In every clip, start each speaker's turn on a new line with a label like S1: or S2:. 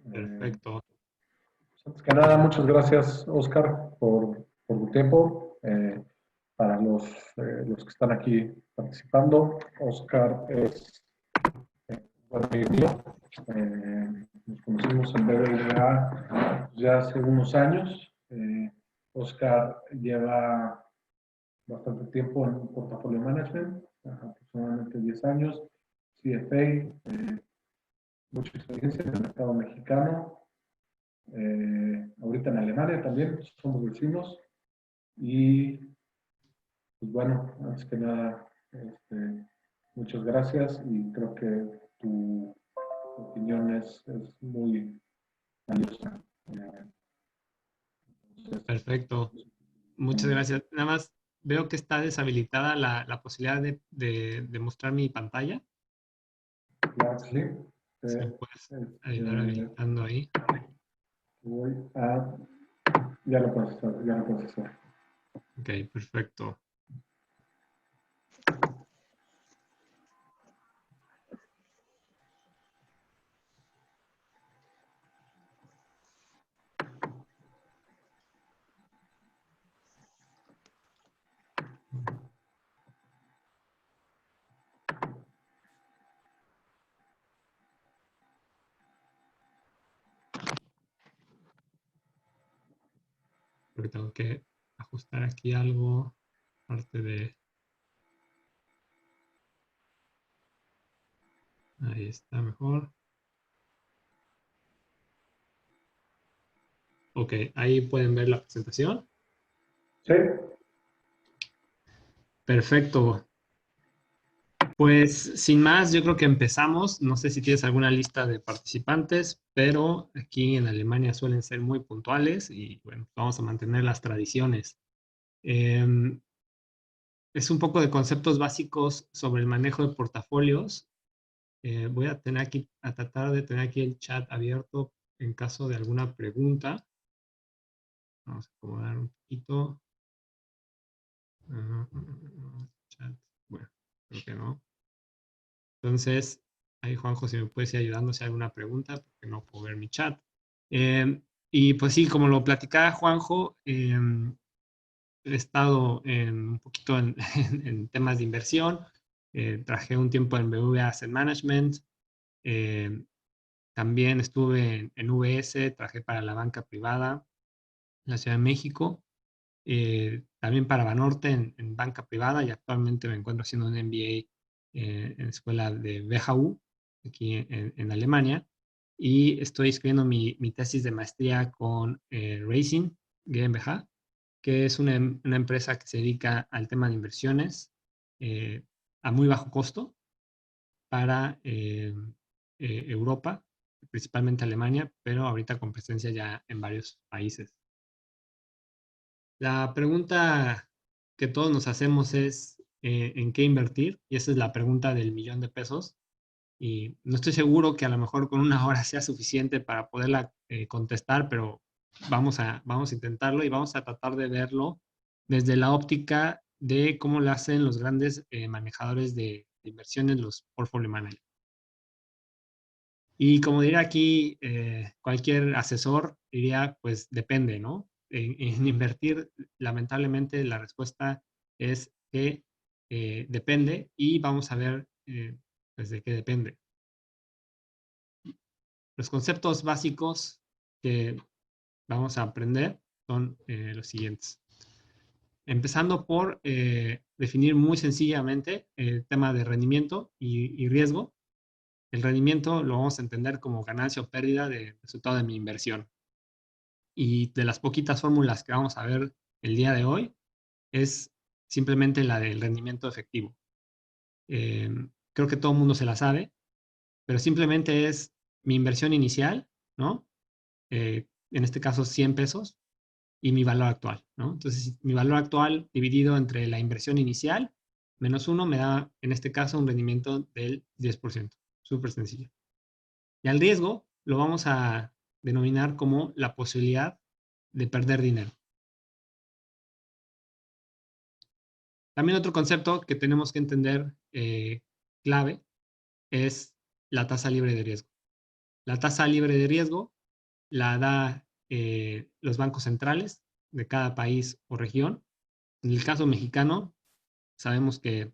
S1: Eh,
S2: Perfecto.
S1: Antes que nada, muchas gracias, Oscar, por tu tiempo. Para los que están aquí participando, Oscar es buen amigo mío. Nos conocimos en BBVA ya hace unos años. Oscar lleva bastante tiempo en portafolio management, aproximadamente 10 años, CFA, mucha experiencia en el mercado mexicano, ahorita en Alemania también, somos vecinos y pues bueno, antes que nada, muchas gracias y creo que tu opinión es muy valiosa. Entonces,
S2: Perfecto. Muchas
S1: eh,
S2: gracias. Nada más veo que está deshabilitada la posibilidad de mostrar mi pantalla.
S1: claro que sí.
S2: Si me
S1: Eh,
S2: puedes ayudar
S1: este,
S2: habilitando ahí.
S1: voy a, ya lo puedes hacer, ya lo puedes hacer.
S2: Ok, perfecto. Porque tengo que ajustar aquí algo. Parte de... Ahí está mejor. Ok, ahí pueden ver la presentación.
S1: Sí,
S2: Perfecto. Pues sin más, yo creo que empezamos. No sé si tienes alguna lista de participantes, pero aquí en Alemania suelen ser muy puntuales y bueno, vamos a mantener las tradiciones. Em, es un poco de conceptos básicos sobre el manejo de portafolios. Voy a tener aquí, a tratar de tener aquí el chat abierto en caso de alguna pregunta. Vamos a acomodar un poquito. Chat. Bueno, creo que no. Entonces, ahí Juanjo, si me puedes ir ayudando si hay alguna pregunta, porque no puedo ver mi chat. Y pues sí, como lo platicaba Juanjo, he estado un poquito en temas de inversión. Trabajé un tiempo en BBVA Asset Management. eh, También estuve en UBS, trabajé para la banca privada en la Ciudad de México. También para Banorte en banca privada y actualmente me encuentro haciendo un MBA en la escuela de WHU, aquí en Alemania. Y estoy escribiendo mi tesis de maestría con Racing GmbH, que es una empresa que se dedica al tema de inversiones eh, a muy bajo costo para Europa, principalmente Alemania, pero ahorita con presencia ya en varios países. La pregunta que todos nos hacemos es ¿en qué invertir? Y esa es la pregunta del millón de pesos. Y no estoy seguro que a lo mejor con una hora sea suficiente para poderla contestar, pero vamos a intentarlo y vamos a tratar de verlo desde la óptica de cómo lo hacen los grandes manejadores de inversiones, los portfolio managers. Y como diría aquí cualquier asesor, diría, pues depende, ¿no? En invertir, lamentablemente, la respuesta es que depende y vamos a ver, pues, de qué depende. Los conceptos básicos que vamos a aprender son los siguientes. Empezando por definir muy sencillamente el tema de rendimiento y riesgo. El rendimiento lo vamos a entender como ganancia o pérdida de resultado de mi inversión. Y de las poquitas fórmulas que vamos a ver el día de hoy es simplemente la del rendimiento efectivo. Eh, Creo que todo el mundo se la sabe, pero simplemente es mi inversión inicial, ¿no? En este caso 100 pesos y mi valor actual, ¿no? Entonces, mi valor actual dividido entre la inversión inicial menos uno me da, en este caso, un rendimiento del 10%. Súper sencillo. Y al riesgo lo vamos a denominar como la posibilidad de perder dinero. También otro concepto que tenemos que entender clave es la tasa libre de riesgo. La tasa libre de riesgo la da los bancos centrales de cada país o región. En el caso mexicano, sabemos que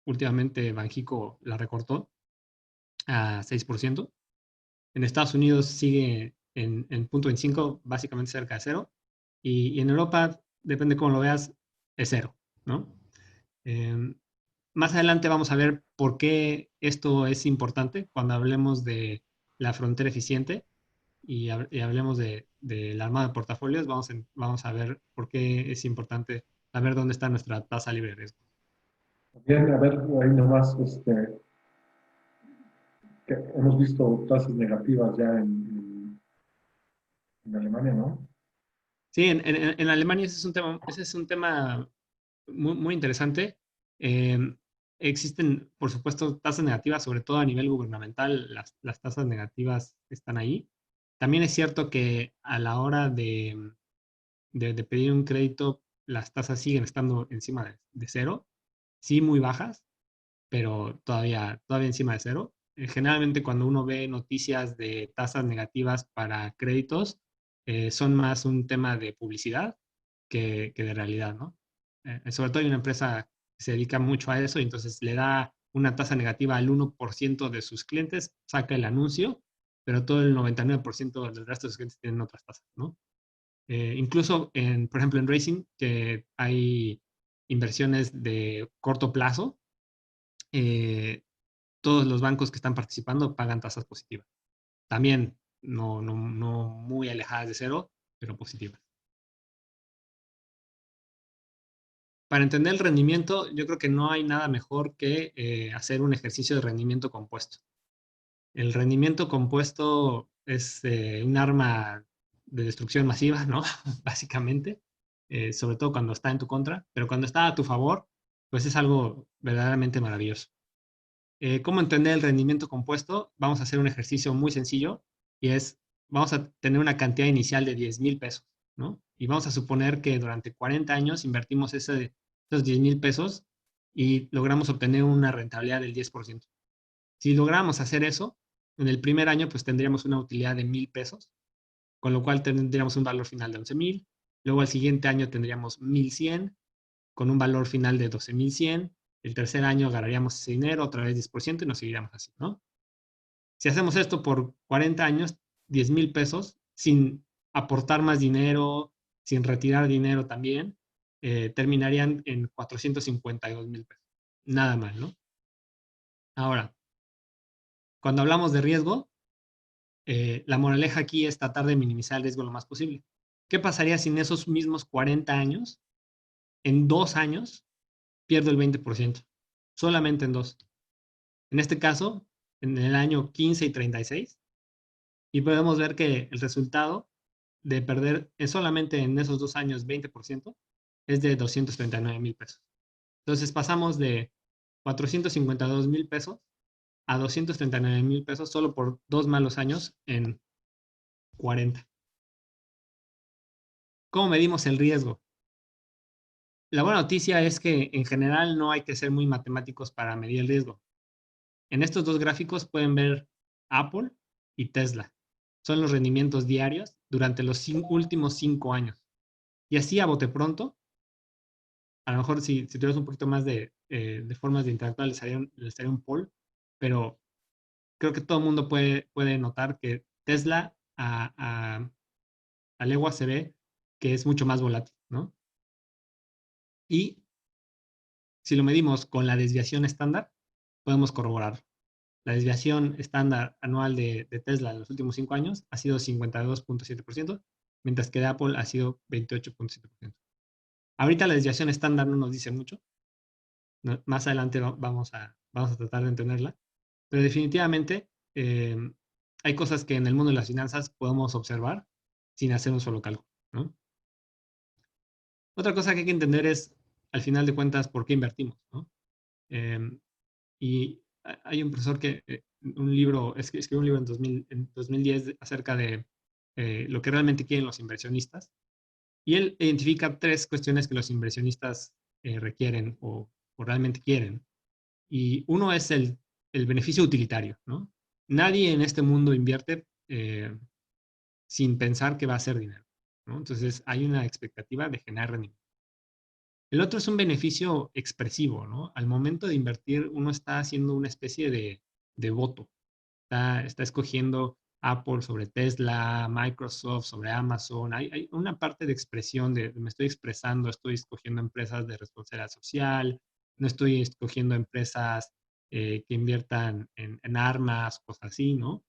S2: últimamente Banxico la recortó a 6%. En Estados Unidos sigue en 0.25, básicamente cerca de cero. Y en Europa, depende cómo lo veas, es cero, ¿no? Eh, Más adelante vamos a ver por qué esto es importante cuando hablemos de la frontera eficiente y hablemos de la armada de portafolios. Vamos a ver por qué es importante saber dónde está nuestra tasa libre de riesgo.
S1: Bien, a ver, ahí nomás, que hemos visto tasas negativas ya en Alemania, ¿no?
S2: Sí, en Alemania ese es un tema muy, muy interesante. Eh, Existen, por supuesto, tasas negativas, sobre todo a nivel gubernamental, las tasas negativas están ahí. También es cierto que a la hora de pedir un crédito, las tasas siguen estando encima de cero, sí muy bajas, pero todavía encima de cero. Generalmente cuando uno ve noticias de tasas negativas para créditos, son más un tema de publicidad que de realidad, ¿no? Sobre todo hay una empresa que se dedica mucho a eso y entonces le da una tasa negativa al 1% de sus clientes, saca el anuncio, pero todo el 99% del resto de sus clientes tienen otras tasas, ¿no? Incluso, por ejemplo, en Racing, que hay inversiones de corto plazo, eh, todos los bancos que están participando pagan tasas positivas. También no muy alejadas de cero, pero positivas. Para entender el rendimiento, yo creo que no hay nada mejor que hacer un ejercicio de rendimiento compuesto. El rendimiento compuesto es un arma de destrucción masiva, ¿no? Básicamente, sobre todo cuando está en tu contra, pero cuando está a tu favor, pues es algo verdaderamente maravilloso. ¿Cómo entender el rendimiento compuesto? Vamos a hacer un ejercicio muy sencillo y es, vamos a tener una cantidad inicial de 10,000 pesos, ¿no? Y vamos a suponer que durante 40 años invertimos esos 10,000 pesos y logramos obtener una rentabilidad del 10%. Si logramos hacer eso, en el primer año pues tendríamos una utilidad de 1,000 pesos, con lo cual tendríamos un valor final de 11,000. Luego al siguiente año tendríamos 1,100 con un valor final de 12,100. El tercer año ganaríamos ese dinero, otra vez 10% y nos seguiríamos así, ¿no? Si hacemos esto por 40 años, 10,000 pesos, sin aportar más dinero, sin retirar dinero también, terminarían en 452,000 pesos. Nada mal, ¿no? Ahora, cuando hablamos de riesgo, la moraleja aquí es tratar de minimizar el riesgo lo más posible. ¿Qué pasaría si en esos mismos 40 años, en 2 años, pierdo el 20%? Solamente en dos. En este caso, en el año 15 y 36, y podemos ver que el resultado de perder solamente en esos 2 años 20% es de 239,000 pesos. Entonces pasamos de 452,000 pesos a 239,000 pesos solo por 2 malos años en 40. ¿Cómo medimos el riesgo? La buena noticia es que en general no hay que ser muy matemáticos para medir el riesgo. En estos dos gráficos pueden ver Apple y Tesla. Son los rendimientos diarios durante los últimos 5 años. Y así a bote pronto, a lo mejor si tuvieras un poquito más de formas de interactuar, les haría un poll, pero creo que todo el mundo puede notar que Tesla a legua se ve que es mucho más volátil, ¿no? Y si lo medimos con la desviación estándar, podemos corroborar. La desviación estándar anual de Tesla en los últimos 5 años ha sido 52,7%, mientras que de Apple ha sido 28,7%. Ahorita la desviación estándar no nos dice mucho. Más adelante vamos a tratar de entenderla. Pero definitivamente hay cosas que en el mundo de las finanzas podemos observar sin hacer un solo cálculo, ¿no? Otra cosa que hay que entender es, al final de cuentas, por qué invertimos, ¿no? Y hay un profesor que escribió un libro en 2010 acerca de lo que realmente quieren los inversionistas. Y él identifica 3 cuestiones que los inversionistas requieren o realmente quieren. Y uno es el beneficio utilitario, ¿no? Nadie en este mundo invierte sin pensar que va a ser dinero, ¿no? Entonces hay una expectativa de generar rendimiento. El otro es un beneficio expresivo, ¿no? Al momento de invertir, uno está haciendo una especie de voto. Está escogiendo Apple sobre Tesla, Microsoft sobre Amazon. Hay una parte de expresión de me estoy expresando, estoy escogiendo empresas de responsabilidad social, no estoy escogiendo empresas que inviertan en armas, cosas así, ¿no?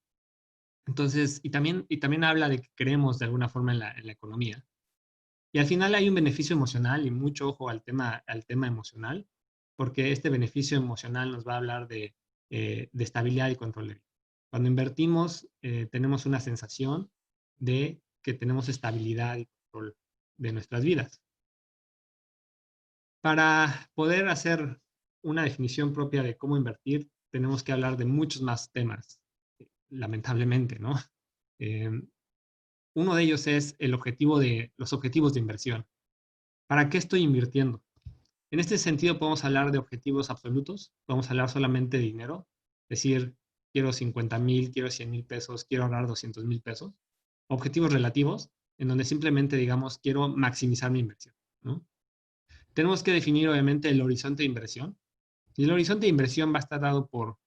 S2: Entonces, y también habla de que creemos de alguna forma en la economía. Y al final hay un beneficio emocional y mucho ojo al tema emocional, porque este beneficio emocional nos va a hablar de estabilidad y control de vida. Cuando invertimos, tenemos una sensación de que tenemos estabilidad y control de nuestras vidas. Para poder hacer una definición propia de cómo invertir, tenemos que hablar de muchos más temas, lamentablemente, ¿no? Eh, Uno de ellos es los objetivos de inversión. ¿Para qué estoy invirtiendo? En este sentido, podemos hablar de objetivos absolutos, podemos hablar solamente de dinero, decir, quiero 50,000, quiero 100,000 pesos, quiero ahorrar 200,000 pesos. Objetivos relativos, en donde simplemente digamos, quiero maximizar mi inversión, ¿no? Tenemos que definir, obviamente, el horizonte de inversión. Y el horizonte de inversión va a estar dado por,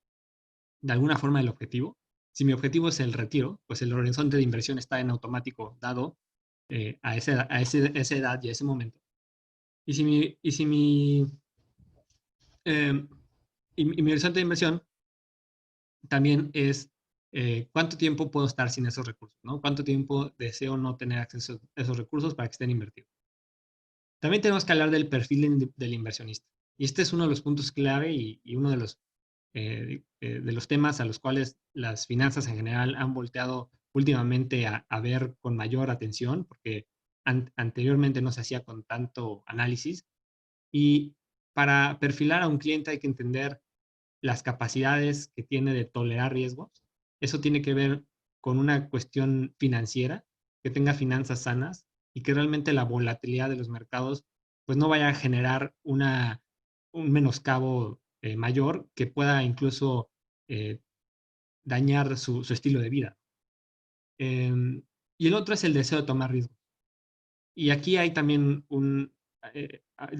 S2: de alguna forma, el objetivo. Si mi objetivo es el retiro, pues el horizonte de inversión está en automático dado esa edad y a ese momento. Eh, y mi horizonte de inversión también es cuánto tiempo puedo estar sin esos recursos, ¿no? Cuánto tiempo deseo no tener acceso a esos recursos para que estén invertidos. También tenemos que hablar del perfil del inversionista. Y este es uno de los puntos clave y uno de los temas a los cuales las finanzas en general han volteado últimamente a ver con mayor atención, porque anteriormente no se hacía con tanto análisis. Y para perfilar a un cliente hay que entender las capacidades que tiene de tolerar riesgos. Eso tiene que ver con una cuestión financiera, que tenga finanzas sanas y que realmente la volatilidad de los mercados pues no vaya a generar un menoscabo mayor que pueda incluso eh, dañar su estilo de vida. Y el otro es el deseo de tomar riesgos. Y aquí hay también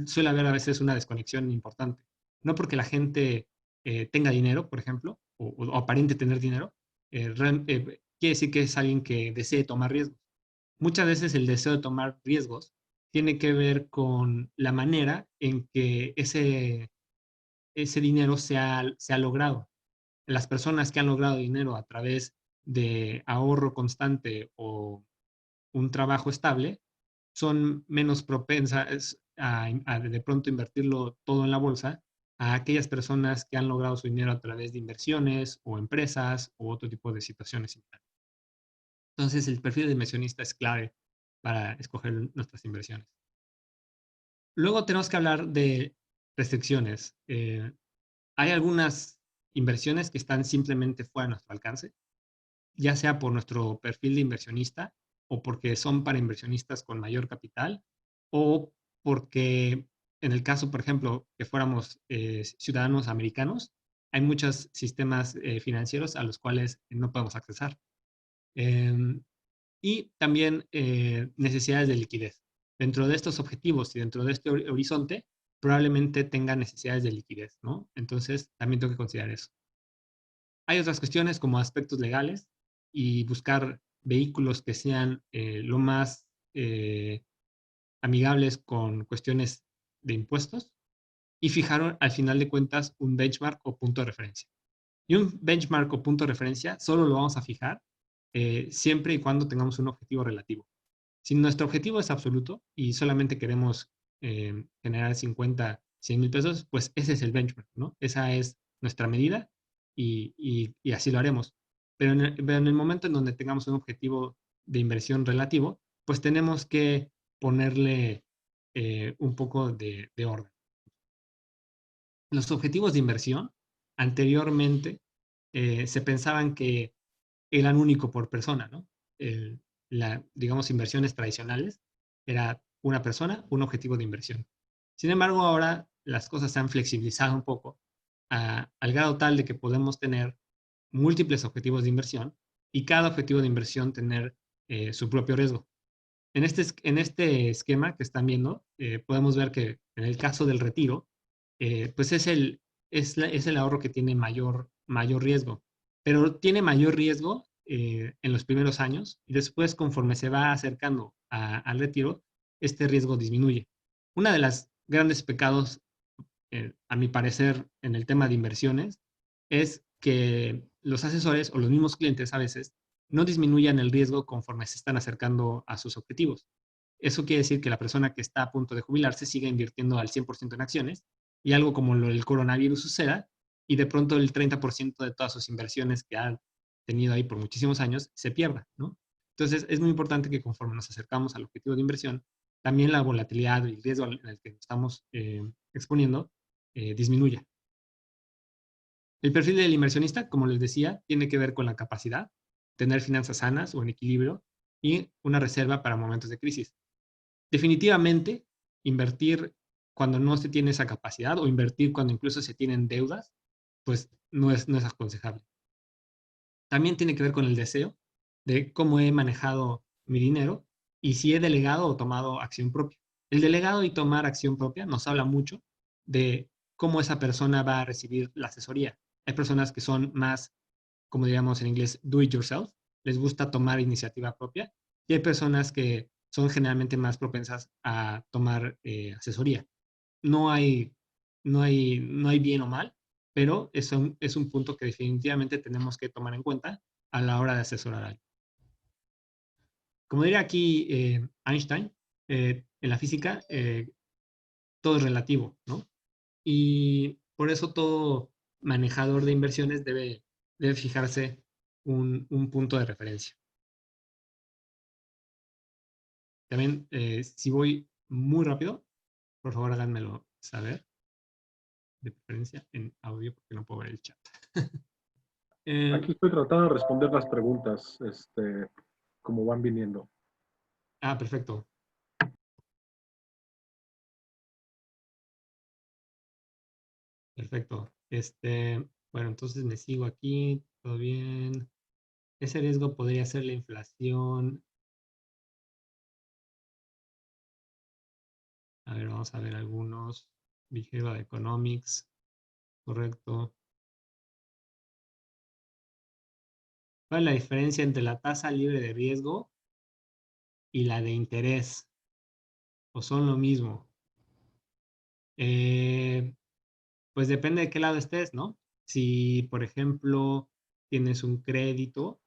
S2: suele haber a veces una desconexión importante. No porque la gente tenga dinero, por ejemplo, o aparente tener dinero, quiere decir que es alguien que desee tomar riesgos. Muchas veces el deseo de tomar riesgos tiene que ver con la manera en que ese dinero se ha logrado. Las personas que han logrado dinero a través de ahorro constante o un trabajo estable, son menos propensas a de pronto invertirlo todo en la bolsa a aquellas personas que han logrado su dinero a través de inversiones o empresas o otro tipo de situaciones similares. Entonces, el perfil de inversionista es clave para escoger nuestras inversiones. Luego tenemos que hablar de restricciones. Hay algunas inversiones que están simplemente fuera de nuestro alcance, ya sea por nuestro perfil de inversionista o porque son para inversionistas con mayor capital o porque en el caso, por ejemplo, que fuéramos ciudadanos americanos, hay muchos sistemas financieros a los cuales no podemos accesar. Em, y también necesidades de liquidez. Dentro de estos objetivos y dentro de este horizonte, probablemente tenga necesidades de liquidez, ¿no? Entonces, también tengo que considerar eso. Hay otras cuestiones como aspectos legales y buscar vehículos que sean lo más amigables con cuestiones de impuestos y fijar al final de cuentas un benchmark o punto de referencia. Y un benchmark o punto de referencia solo lo vamos a fijar siempre y cuando tengamos un objetivo relativo. Si nuestro objetivo es absoluto y solamente queremos generar 50, 100 mil pesos, pues ese es el benchmark, ¿no? Esa es nuestra medida y así lo haremos. Pero en el momento en donde tengamos un objetivo de inversión relativo, pues tenemos que ponerle un poco de orden. Los objetivos de inversión anteriormente se pensaban que eran único por persona, ¿no? Digamos, inversiones tradicionales era una persona, un objetivo de inversión. Sin embargo, ahora las cosas se han flexibilizado un poco al grado tal de que podemos tener múltiples objetivos de inversión y cada objetivo de inversión tener su propio riesgo. En este esquema que están viendo, podemos ver que en el caso del retiro, pues es el ahorro que tiene mayor riesgo, pero tiene mayor riesgo en los primeros años y después, conforme se va acercando al retiro, este riesgo disminuye. Una de las grandes pecados, a mi parecer, en el tema de inversiones, es que los asesores o los mismos clientes a veces no disminuyan el riesgo conforme se están acercando a sus objetivos. Eso quiere decir que la persona que está a punto de jubilarse siga invirtiendo al 100% en acciones y algo como lo del coronavirus suceda y de pronto el 30% de todas sus inversiones que han tenido ahí por muchísimos años se pierda, ¿no? Entonces es muy importante que conforme nos acercamos al objetivo de inversión, también la volatilidad y el riesgo en el que nos estamos exponiendo disminuya. El perfil del inversionista, como les decía, tiene que ver con la capacidad, tener finanzas sanas o en equilibrio y una reserva para momentos de crisis. Definitivamente, invertir cuando no se tiene esa capacidad o invertir cuando incluso se tienen deudas, pues no es aconsejable. También tiene que ver con el deseo de cómo he manejado mi dinero y si he delegado o tomado acción propia. El delegado y tomar acción propia nos habla mucho de cómo esa persona va a recibir la asesoría. Hay personas que son más, como diríamos en inglés, do it yourself, les gusta tomar iniciativa propia, y hay personas que son generalmente más propensas a tomar asesoría. No hay, no hay bien o mal, pero es un punto que definitivamente tenemos que tomar en cuenta a la hora de asesorar a alguien. Como diría aquí Einstein, en la física, todo es relativo, ¿no? Y por eso todo manejador de inversiones debe fijarse un punto de referencia. También, si voy muy rápido, por favor háganmelo saber, de preferencia en audio, porque no puedo ver el chat.
S1: Aquí estoy tratando de responder las preguntas, como van viniendo.
S2: Perfecto. Perfecto. Bueno, entonces me sigo aquí, todo bien. Ese riesgo podría ser la inflación. A ver, vamos a ver algunos. Behavioral Economics, correcto. ¿Cuál es la diferencia entre la tasa libre de riesgo y la de interés? ¿O son lo mismo? Pues depende de qué lado estés, ¿no? Si, por ejemplo, tienes un crédito,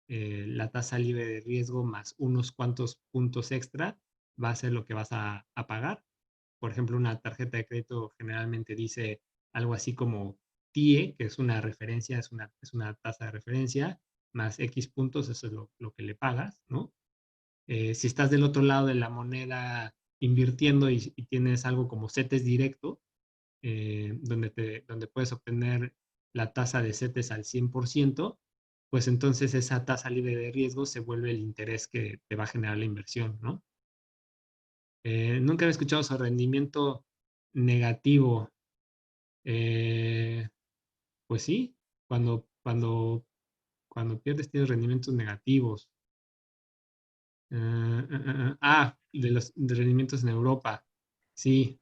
S2: la tasa libre de riesgo más unos cuantos puntos extra va a ser lo que vas a pagar. Por ejemplo, una tarjeta de crédito generalmente dice algo así como TIE, que es una referencia, es una tasa de referencia, más X puntos, eso es lo que le pagas, ¿no? Si estás del otro lado de la moneda invirtiendo y tienes algo como CETES directo, donde puedes obtener la tasa de CETES al 100%, pues entonces esa tasa libre de riesgo se vuelve el interés que te va a generar la inversión, ¿no? Nunca había escuchado sobre rendimiento negativo. Pues sí, cuando pierdes tienes rendimientos negativos. De rendimientos en Europa. Sí,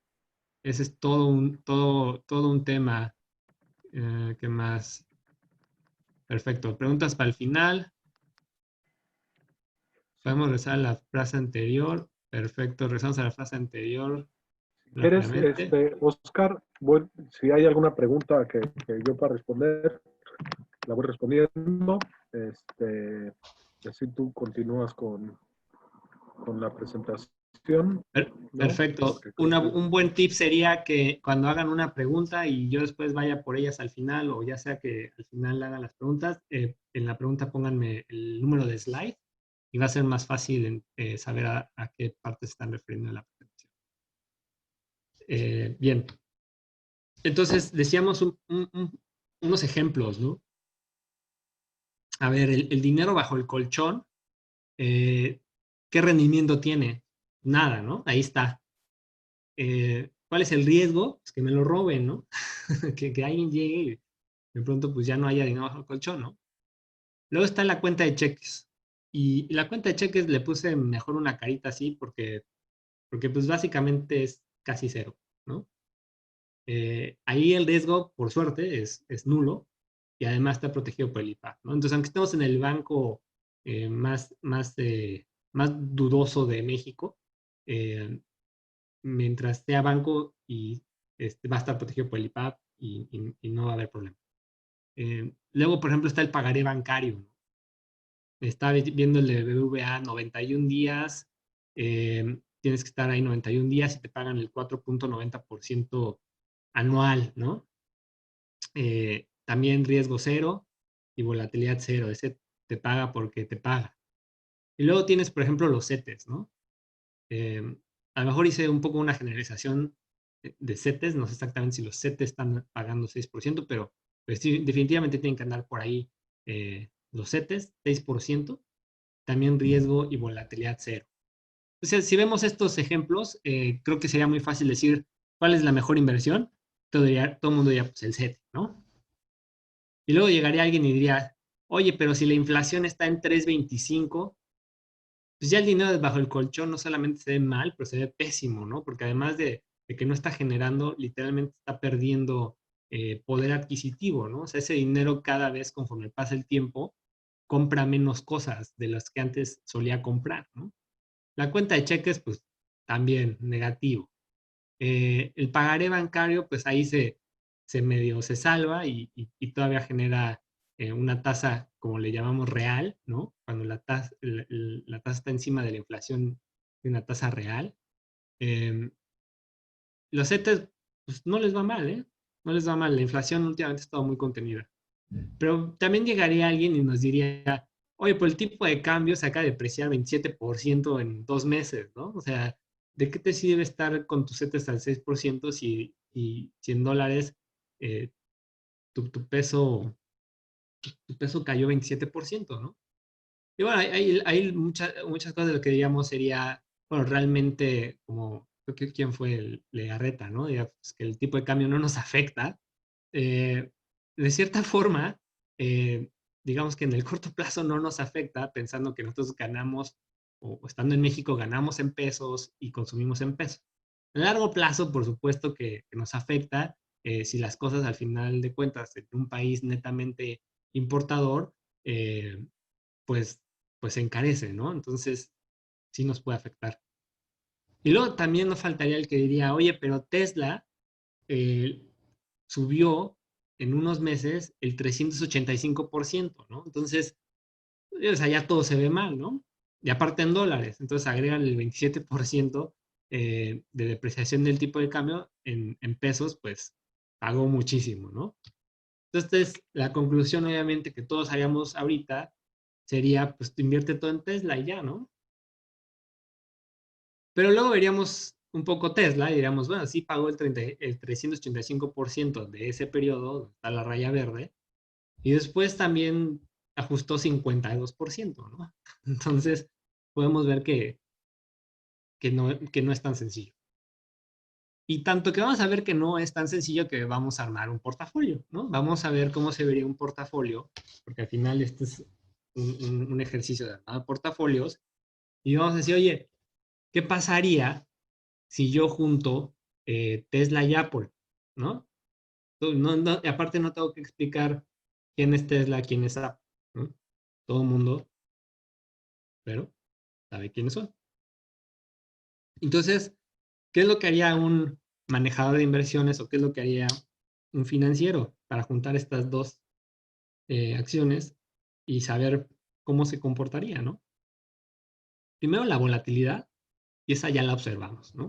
S2: ese es todo un tema. ¿Qué más? Perfecto. Preguntas para el final. Podemos regresar a la frase anterior. Perfecto. Regresamos a la frase anterior
S1: Si quieres,
S2: rápidamente.
S1: Oscar, bueno, si hay alguna pregunta que yo pueda responder, la voy respondiendo. Y así tú continúas con la presentación, ¿no?
S2: Perfecto.
S1: Porque creo que
S2: Un buen tip sería que cuando hagan una pregunta y yo después vaya por ellas al final, o ya sea que al final hagan las preguntas, en la pregunta pónganme el número de slide y va a ser más fácil saber a qué parte se están refiriendo en la presentación. Bien. Entonces, decíamos unos ejemplos, ¿no? A ver, el dinero bajo el colchón, ¿qué rendimiento tiene? Nada, ¿no? Ahí está. ¿Cuál es el riesgo? Pues que me lo roben, ¿no? que alguien llegue y de pronto pues ya no haya dinero bajo el colchón, ¿no? Luego está la cuenta de cheques. Y la cuenta de cheques le puse mejor una carita así porque pues básicamente es casi cero, ¿no? Ahí el riesgo, por suerte, es nulo y además está protegido por el IPAP, ¿no? Entonces, aunque estemos en el banco más dudoso de México, eh, mientras sea banco y va a estar protegido por el IPAP y no va a haber problema. Luego, por ejemplo, está el pagaré bancario, ¿no? Está viendo el de BBVA 91 días, tienes que estar ahí 91 días y te pagan el 4.90% anual, ¿no? También riesgo cero y volatilidad cero. Ese te paga porque te paga. Y luego tienes, por ejemplo, los CETES, ¿no? Eh, a lo mejor hice un poco una generalización de CETES, no sé exactamente si los CETES están pagando 6%, pero pues sí, definitivamente tienen que andar por ahí los CETES, 6%, también riesgo y volatilidad cero. Entonces, si vemos estos ejemplos, creo que sería muy fácil decir cuál es la mejor inversión. Todo el mundo diría, pues el CETES, ¿no? Y luego llegaría alguien y diría, oye, pero si la inflación está en 3.25, pues ya el dinero bajo el colchón no solamente se ve mal, pero se ve pésimo, ¿no? Porque además de que no está generando, literalmente está perdiendo poder adquisitivo, ¿no? O sea, ese dinero cada vez conforme pasa el tiempo, compra menos cosas de las que antes solía comprar, ¿no? La cuenta de cheques, pues también negativo. El pagaré bancario, pues ahí se medio se salva y todavía genera una tasa, como le llamamos real, ¿no? Cuando la tasa está encima de la inflación de una tasa real. Eh, los CETES, pues no les va mal, ¿eh? No les va mal. La inflación últimamente ha estado muy contenida. Pero también llegaría alguien y nos diría, oye, pues el tipo de cambio se acaba de depreciar 27% en 2 meses, ¿no? O sea, ¿de qué te sirve estar con tus CETES al 6% si en dólares eh, tu, tu peso, tu peso cayó 27%, ¿no? Y bueno, hay muchas cosas de lo que diríamos sería, bueno, realmente como, creo que quién fue el Legarreta, ¿no? Diría, pues, que el tipo de cambio no nos afecta. De cierta forma, eh, digamos que en el corto plazo no nos afecta pensando que nosotros ganamos o estando en México ganamos en pesos y consumimos en pesos. A largo plazo, por supuesto que nos afecta si las cosas al final de cuentas en un país netamente importador, eh, pues, pues se encarece, ¿no? Entonces, sí nos puede afectar. Y luego también nos faltaría el que diría, oye, pero Tesla eh, subió en unos meses el 385%, ¿no? Entonces, o sea, ya todo se ve mal, ¿no? Y aparte en dólares, entonces agregan el 27% de depreciación del tipo de cambio en pesos, pues pagó muchísimo, ¿no? Entonces, la conclusión obviamente que todos haríamos ahorita sería, pues tú invierte todo en Tesla y ya, ¿no? Pero luego veríamos un poco Tesla y diríamos, bueno, sí pagó el 385% de ese periodo, donde está la raya verde, y después también ajustó 52%, ¿no? Entonces, podemos ver que no es tan sencillo. Y tanto que vamos a ver que no es tan sencillo que vamos a armar un portafolio, ¿no? Vamos a ver cómo se vería un portafolio, porque al final este es un ejercicio de armar portafolios, y vamos a decir, oye, ¿qué pasaría si yo junto Tesla y Apple, ¿no? Aparte no tengo que explicar quién es Tesla, quién es Apple, ¿no? Todo el mundo, pero sabe quiénes son. Entonces, ¿qué es lo que haría un manejador de inversiones o qué es lo que haría un financiero para juntar estas dos acciones y saber cómo se comportaría, ¿no? Primero, la volatilidad, y esa ya la observamos, ¿no?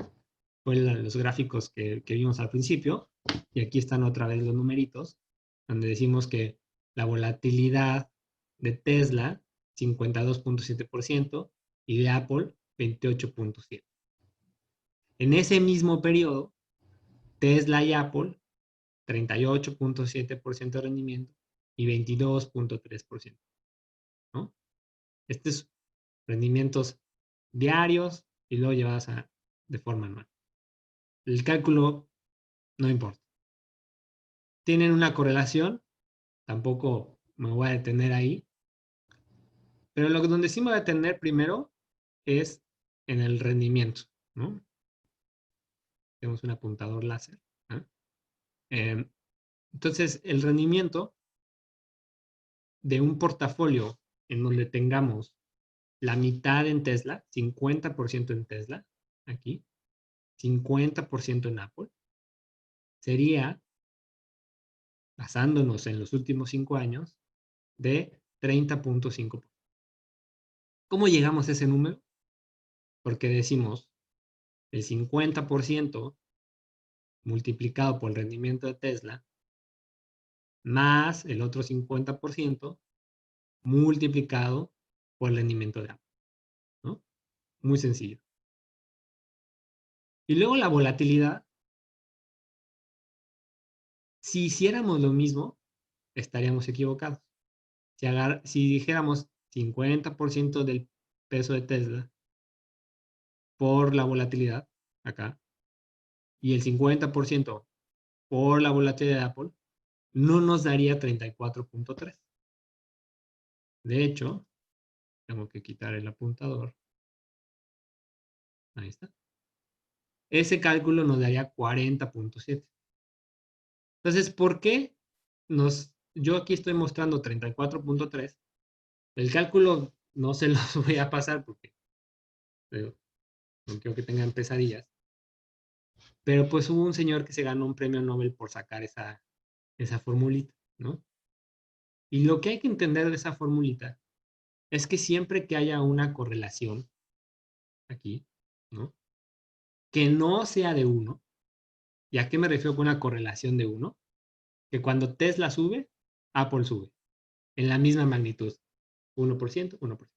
S2: Fue los gráficos que vimos al principio, y aquí están otra vez los numeritos, donde decimos que la volatilidad de Tesla, 52.7%, y de Apple, 28.7%. En ese mismo periodo, Tesla y Apple, 38.7% de rendimiento y 22.3%, ¿no? Estos rendimientos diarios y luego llevados de forma anual. El cálculo no importa. ¿Tienen una correlación? Tampoco me voy a detener ahí. Pero donde sí me voy a detener primero es en el rendimiento, ¿no? Tenemos un apuntador láser. ¿Ah? Entonces, el rendimiento de un portafolio en donde tengamos la mitad en Tesla, 50% en Tesla, aquí, 50% en Apple, sería, basándonos en los últimos 5 años, de 30.5%. ¿Cómo llegamos a ese número? Porque decimos el 50% multiplicado por el rendimiento de Tesla más el otro 50% multiplicado por el rendimiento de Apple, ¿no? Muy sencillo. Y luego la volatilidad, si hiciéramos lo mismo, estaríamos equivocados. Si dijéramos 50% del peso de Tesla por la volatilidad, acá, y el 50% por la volatilidad de Apple, no nos daría 34.3. De hecho, tengo que quitar el apuntador. Ahí está. Ese cálculo nos daría 40.7. Entonces, ¿por qué yo aquí estoy mostrando 34.3? El cálculo no se los voy a pasar porque no quiero que tengan pesadillas. Pero pues hubo un señor que se ganó un premio Nobel por sacar esa formulita, ¿no? Y lo que hay que entender de esa formulita es que siempre que haya una correlación aquí, ¿no? Que no sea de 1, ¿y a qué me refiero con una correlación de 1? Que cuando Tesla sube, Apple sube, en la misma magnitud, 1%, 1%.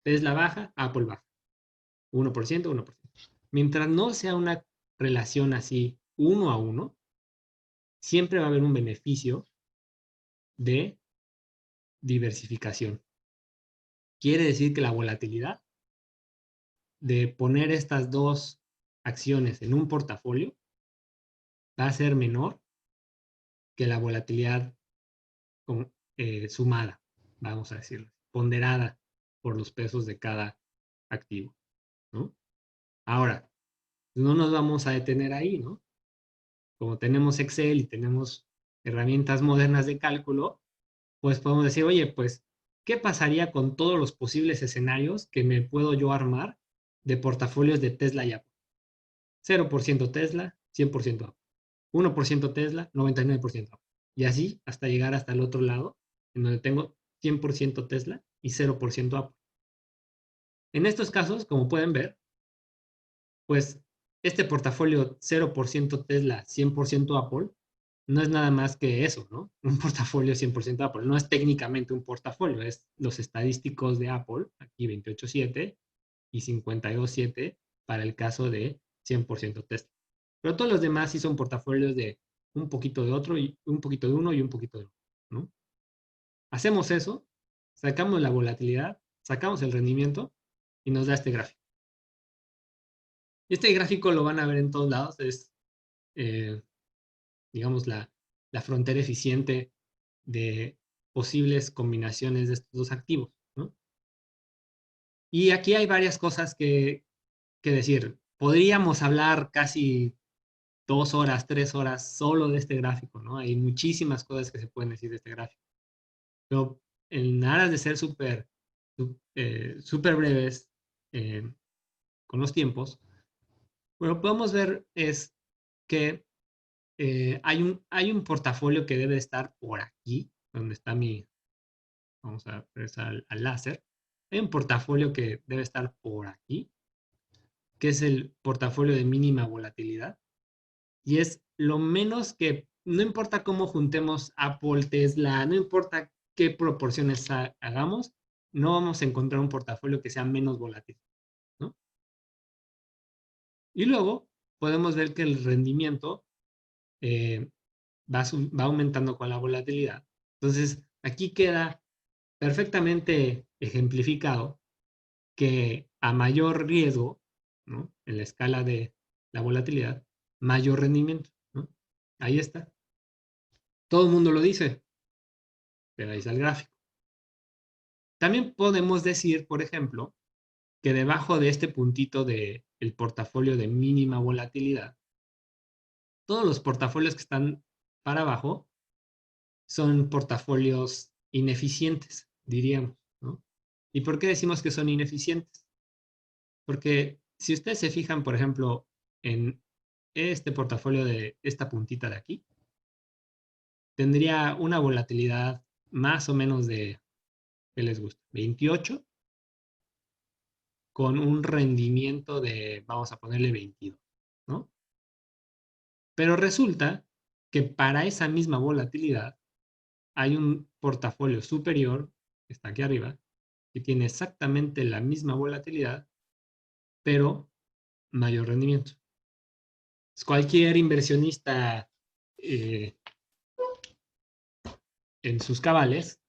S2: Tesla baja, Apple baja, 1%, 1%. Mientras no sea una relación así 1 a 1, siempre va a haber un beneficio de diversificación. Quiere decir que la volatilidad de poner estas dos acciones en un portafolio va a ser menor que la volatilidad sumada, vamos a decirlo, ponderada por los pesos de cada activo, ¿no? Ahora, no nos vamos a detener ahí, ¿no? Como tenemos Excel y tenemos herramientas modernas de cálculo, pues podemos decir, oye, pues, ¿qué pasaría con todos los posibles escenarios que me puedo yo armar de portafolios de Tesla y Apple? 0% Tesla, 100% Apple. 1% Tesla, 99% Apple. Y así hasta llegar hasta el otro lado, en donde tengo 100% Tesla y 0% Apple. En estos casos, como pueden ver, pues este portafolio 0% Tesla, 100% Apple, no es nada más que eso, ¿no? Un portafolio 100% Apple. No es técnicamente un portafolio, es los estadísticos de Apple, aquí 28.7 y 52.7 para el caso de 100% Tesla. Pero todos los demás sí son portafolios de un poquito de otro, y un poquito de uno y un poquito de otro, ¿no? Hacemos eso, sacamos la volatilidad, sacamos el rendimiento y nos da este gráfico. Y este gráfico lo van a ver en todos lados, es, digamos, la frontera eficiente de posibles combinaciones de estos dos activos, ¿no? Y aquí hay varias cosas que decir. Podríamos hablar casi 2 horas, 3 horas solo de este gráfico, ¿no? Hay muchísimas cosas que se pueden decir de este gráfico. Pero en aras de ser súper breves con los tiempos, bueno, podemos ver es que hay un portafolio que debe estar por aquí, donde está vamos a ver al láser. Hay un portafolio que debe estar por aquí, que es el portafolio de mínima volatilidad. Y es lo menos que, no importa cómo juntemos Apple, Tesla, no importa qué proporciones hagamos, no vamos a encontrar un portafolio que sea menos volátil, ¿no? Y luego podemos ver que el rendimiento va aumentando con la volatilidad. Entonces, aquí queda perfectamente ejemplificado que a mayor riesgo, ¿no? En la escala de la volatilidad, mayor rendimiento, ¿no? Ahí está. Todo el mundo lo dice, pero ahí está el gráfico. También podemos decir, por ejemplo, que debajo de este puntito del portafolio de mínima volatilidad, todos los portafolios que están para abajo son portafolios ineficientes, diríamos, ¿no? ¿Y por qué decimos que son ineficientes? Porque si ustedes se fijan, por ejemplo, en este portafolio de esta puntita de aquí, tendría una volatilidad más o menos de, ¿qué les gusta? 28, con un rendimiento de, vamos a ponerle 22, ¿no? Pero resulta que para esa misma volatilidad hay un portafolio superior, que está aquí arriba, que tiene exactamente la misma volatilidad, pero mayor rendimiento. Cualquier inversionista eh, en sus cabales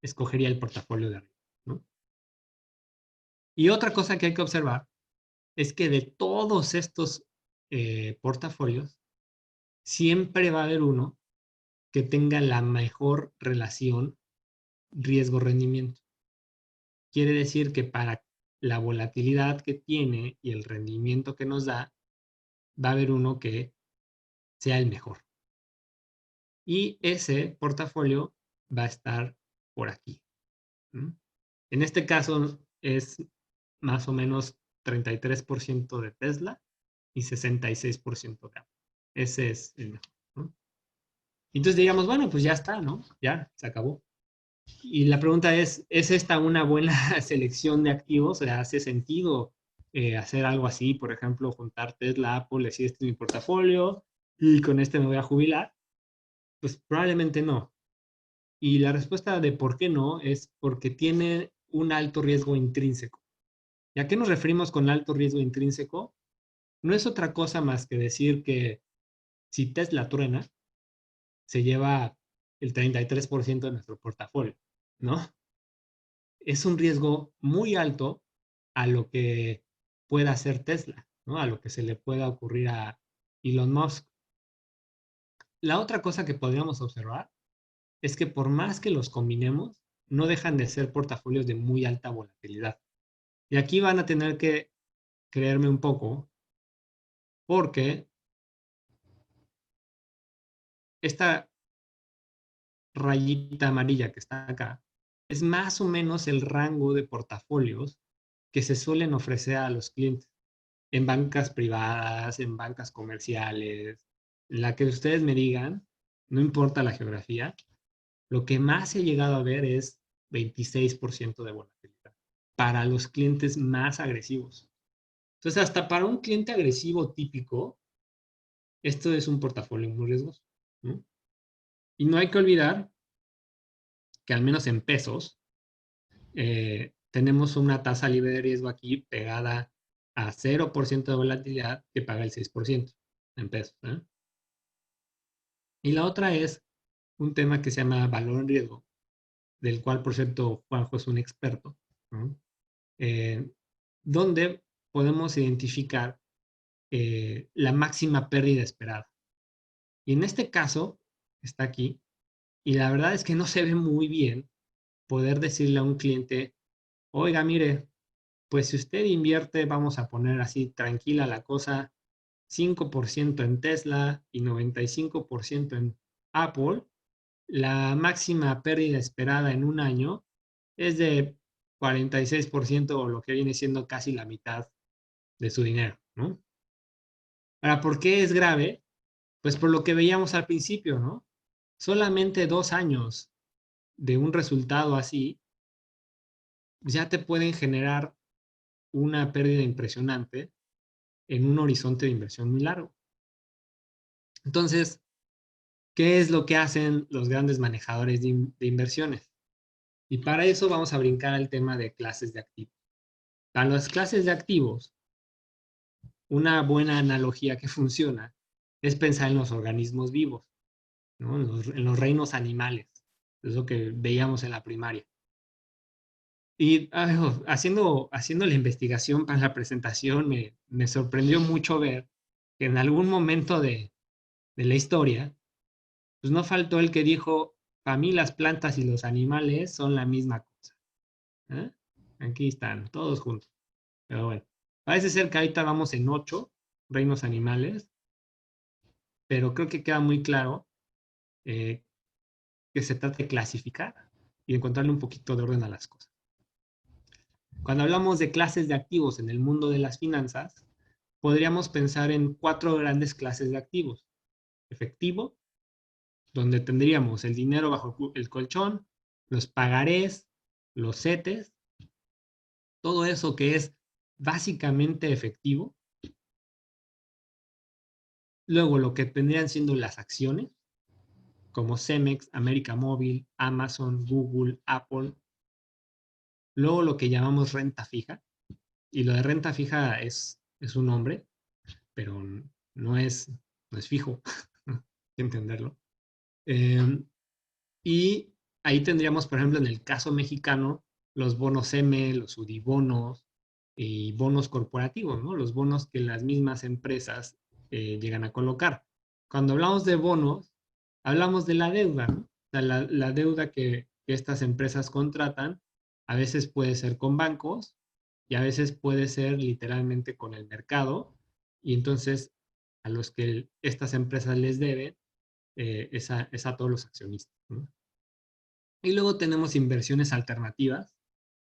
S2: escogería el portafolio de arriba, ¿no? Y otra cosa que hay que observar es que de todos estos portafolios, siempre va a haber uno que tenga la mejor relación riesgo-rendimiento. Quiere decir que para la volatilidad que tiene y el rendimiento que nos da, va a haber uno que sea el mejor. Y ese portafolio va a estar por aquí. En este caso es más o menos 33% de Tesla y 66% de Apple. Ese es el mejor, ¿no? Entonces digamos, bueno, pues ya está, ¿no? Ya, se acabó. Y la pregunta ¿es esta una buena selección de activos? O sea, ¿hace sentido hacer algo así? Por ejemplo, juntar Tesla, Apple, decir, este es mi portafolio y con este me voy a jubilar. Pues probablemente no. Y la respuesta de por qué no es porque tiene un alto riesgo intrínseco. ¿Y a qué nos referimos con alto riesgo intrínseco? No es otra cosa más que decir que si Tesla truena, se lleva el 33% de nuestro portafolio, ¿no? Es un riesgo muy alto a lo que pueda hacer Tesla, ¿no? A lo que se le pueda ocurrir a Elon Musk. La otra cosa que podríamos observar es que por más que los combinemos, no dejan de ser portafolios de muy alta volatilidad. Y aquí van a tener que creerme un poco, porque esta rayita amarilla que está acá es más o menos el rango de portafolios que se suelen ofrecer a los clientes en bancas privadas, en bancas comerciales, en la que ustedes me digan, no importa la geografía, lo que más he llegado a ver es 26% de volatilidad para los clientes más agresivos. Entonces, hasta para un cliente agresivo típico, esto es un portafolio muy riesgoso, ¿no? Y no hay que olvidar que al menos en pesos, tenemos una tasa libre de riesgo aquí pegada a 0% de volatilidad que paga el 6% en pesos, ¿eh? Y la otra es un tema que se llama valor en riesgo, del cual, por cierto, Juanjo es un experto, ¿no? Eh, donde podemos identificar la máxima pérdida esperada. Y en este caso, está aquí, y la verdad es que no se ve muy bien poder decirle a un cliente, oiga, mire, pues si usted invierte, vamos a poner así tranquila la cosa, 5% en Tesla y 95% en Apple, la máxima pérdida esperada en un año es de 46% o lo que viene siendo casi la mitad de su dinero, ¿no? Ahora, ¿por qué es grave? Pues por lo que veíamos al principio, ¿no? Solamente 2 años de un resultado así ya te pueden generar una pérdida impresionante en un horizonte de inversión muy largo. Entonces, ¿qué es lo que hacen los grandes manejadores de inversiones? Y para eso vamos a brincar al tema de clases de activos. Para las clases de activos, una buena analogía que funciona es pensar en los organismos vivos, ¿no? En los reinos animales. Es lo que veíamos en la primaria. Y haciendo la investigación para la presentación, me sorprendió mucho ver que en algún momento de la historia, pues no faltó el que dijo, para mí las plantas y los animales son la misma cosa. ¿eh? Aquí están, todos juntos. Pero bueno, parece ser que ahorita vamos en 8 reinos animales, pero creo que queda muy claro eh, que se trata de clasificar y encontrarle un poquito de orden a las cosas. Cuando hablamos de clases de activos en el mundo de las finanzas, podríamos pensar en 4 grandes clases de activos. Efectivo, donde tendríamos el dinero bajo el colchón, los pagarés, los CETES, todo eso que es básicamente efectivo. Luego lo que tendrían siendo las acciones, como Cemex, América Móvil, Amazon, Google, Apple. Luego lo que llamamos renta fija, y lo de renta fija es un nombre, pero no es fijo, hay que entenderlo. Y ahí tendríamos, por ejemplo, en el caso mexicano, los bonos M, los UDIbonos y bonos corporativos, ¿no? Los bonos que las mismas empresas llegan a colocar. Cuando hablamos de bonos, hablamos de la deuda, ¿no? O sea, la deuda que estas empresas contratan a veces puede ser con bancos y a veces puede ser literalmente con el mercado. Y entonces a los que estas empresas les deben es a todos los accionistas, ¿no? Y luego tenemos inversiones alternativas.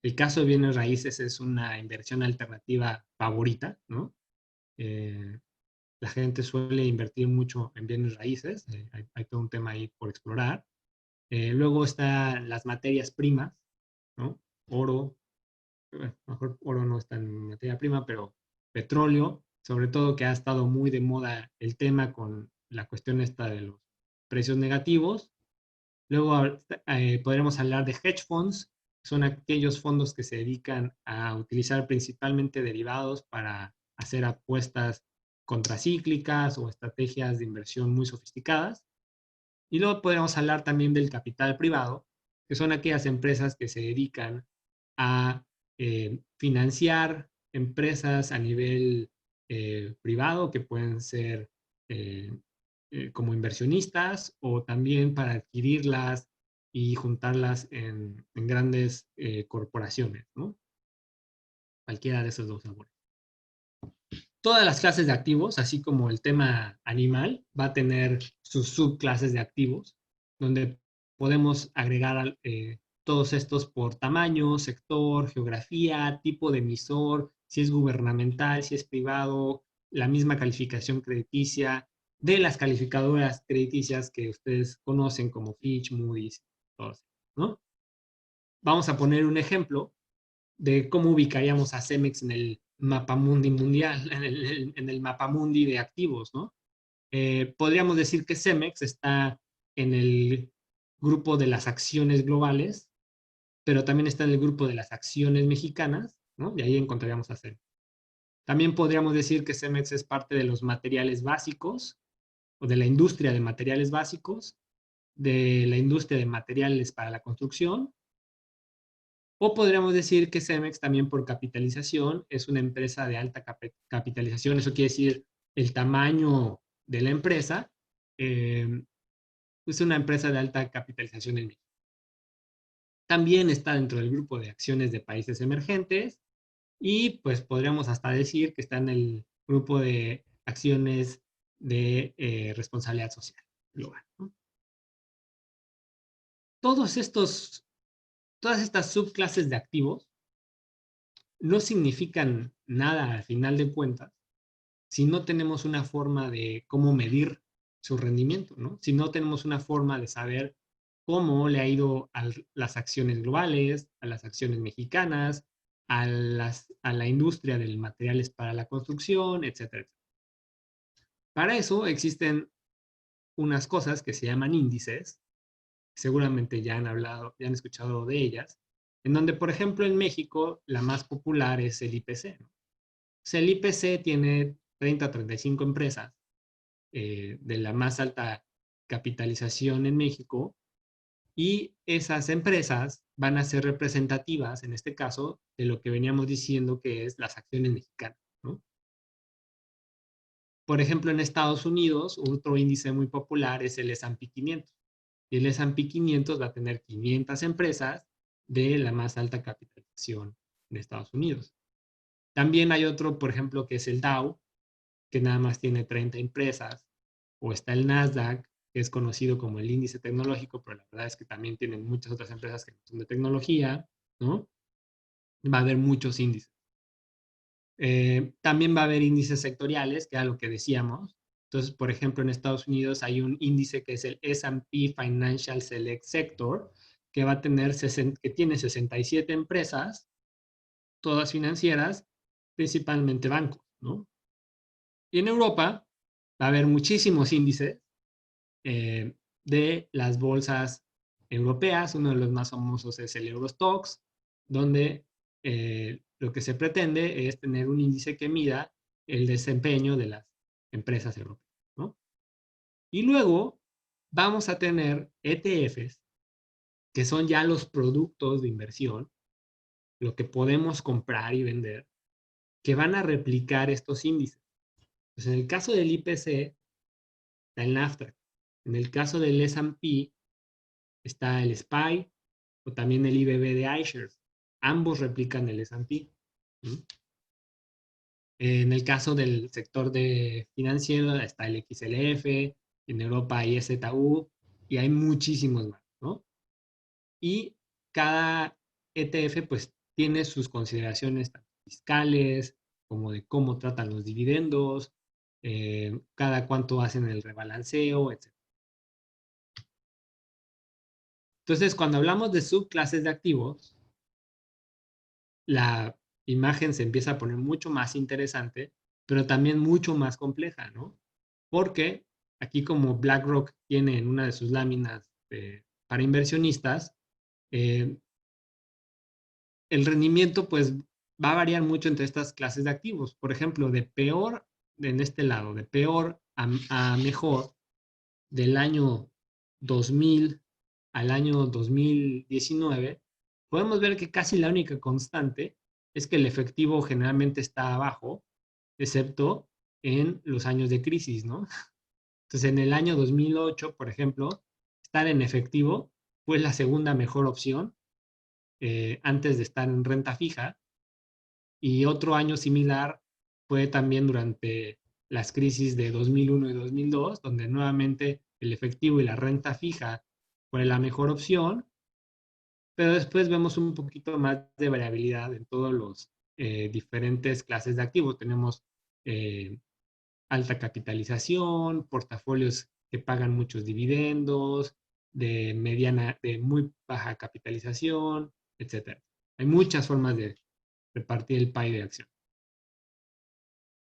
S2: El caso de bienes raíces es una inversión alternativa favorita, ¿no? Eh, la gente suele invertir mucho en bienes raíces, hay todo un tema ahí por explorar. Luego están las materias primas, ¿no? Oro, mejor oro no está en materia prima, pero petróleo, sobre todo que ha estado muy de moda el tema con la cuestión esta de los precios negativos. Luego podremos hablar de hedge funds, son aquellos fondos que se dedican a utilizar principalmente derivados para hacer apuestas contracíclicas o estrategias de inversión muy sofisticadas. Y luego podemos hablar también del capital privado, que son aquellas empresas que se dedican a financiar empresas a nivel privado, que pueden ser eh, como inversionistas o también para adquirirlas y juntarlas en grandes corporaciones, ¿no? Cualquiera de esos dos sabores. Todas las clases de activos, así como el tema animal, va a tener sus subclases de activos, donde podemos agregar todos estos por tamaño, sector, geografía, tipo de emisor, si es gubernamental, si es privado, la misma calificación crediticia de las calificadoras crediticias que ustedes conocen como Fitch, Moody's, todos, ¿no? Vamos a poner un ejemplo de cómo ubicaríamos a Cemex en el mapamundi mundial, en el mapamundi de activos, ¿no? Podríamos decir que Cemex está en el grupo de las acciones globales, pero también está en el grupo de las acciones mexicanas, ¿no? Y ahí encontraríamos a Cemex. También podríamos decir que Cemex es parte de los materiales básicos o de la industria de materiales básicos, de la industria de materiales para la construcción. O podríamos decir que Cemex también por capitalización es una empresa de alta capitalización. Eso quiere decir el tamaño de la empresa. Es una empresa de alta capitalización en México. También está dentro del grupo de acciones de países emergentes y pues podríamos hasta decir que está en el grupo de acciones de responsabilidad social global, ¿no? Todas estas subclases de activos no significan nada al final de cuentas si no tenemos una forma de cómo medir su rendimiento, ¿no? Si no tenemos una forma de saber cómo le ha ido a las acciones globales, a las acciones mexicanas, a la industria de materiales para la construcción, etcétera. Para eso existen unas cosas que se llaman índices, seguramente ya han hablado, ya han escuchado de ellas, en donde, por ejemplo, en México la más popular es el IPC, ¿no? O sea, el IPC tiene 30 a 35 empresas de la más alta capitalización en México y esas empresas van a ser representativas, en este caso, de lo que veníamos diciendo que es las acciones mexicanas, ¿no? Por ejemplo, en Estados Unidos, otro índice muy popular es el S&P 500. Y el S&P 500 va a tener 500 empresas de la más alta capitalización. acción en Estados Unidos. También hay otro, por ejemplo, que es el Dow, que nada más tiene 30 empresas, o está el Nasdaq, que es conocido como el índice tecnológico, pero la verdad es que también tienen muchas otras empresas que no son de tecnología, ¿no? Va a haber muchos índices. También va a haber índices sectoriales, que era lo que decíamos. Entonces, por ejemplo, en Estados Unidos hay un índice que es el S&P Financial Select Sector, que va a tener que tiene 67 empresas, todas financieras, principalmente bancos, ¿no? Y en Europa va a haber muchísimos índices de las bolsas europeas. Uno de los más famosos es el Eurostoxx, donde lo que se pretende es tener un índice que mida el desempeño de las empresas europeas, ¿no? Y luego vamos a tener ETFs, que son ya los productos de inversión, lo que podemos comprar y vender, que van a replicar estos índices. Pues en el caso del IPC, está el Nasdaq. En el caso del S&P, está el SPY o también el IBB de iShares. Ambos replican el S&P. En el caso del sector de financiero está el XLF, en Europa hay EZU y hay muchísimos más, ¿no? Y cada ETF pues tiene sus consideraciones tanto fiscales como de cómo tratan los dividendos, cada cuánto hacen el rebalanceo, etc. Entonces, cuando hablamos de subclases de activos, la imagen se empieza a poner mucho más interesante, pero también mucho más compleja, ¿no? Porque aquí como BlackRock tiene en una de sus láminas para inversionistas, eh, el rendimiento pues va a variar mucho entre estas clases de activos. Por ejemplo, de peor, en este lado, de peor a mejor, del año 2000 al año 2019, podemos ver que casi la única constante es que el efectivo generalmente está abajo, excepto en los años de crisis, ¿no? Entonces, en el año 2008, por ejemplo, estar en efectivo fue la segunda mejor opción antes de estar en renta fija. Y otro año similar fue también durante las crisis de 2001 y 2002, donde nuevamente el efectivo y la renta fija fue la mejor opción, pero después vemos un poquito más de variabilidad en todos los diferentes clases de activos. Tenemos eh, alta capitalización, portafolios que pagan muchos dividendos, de mediana, de muy baja capitalización, etcétera. Hay muchas formas de repartir el pie de acción.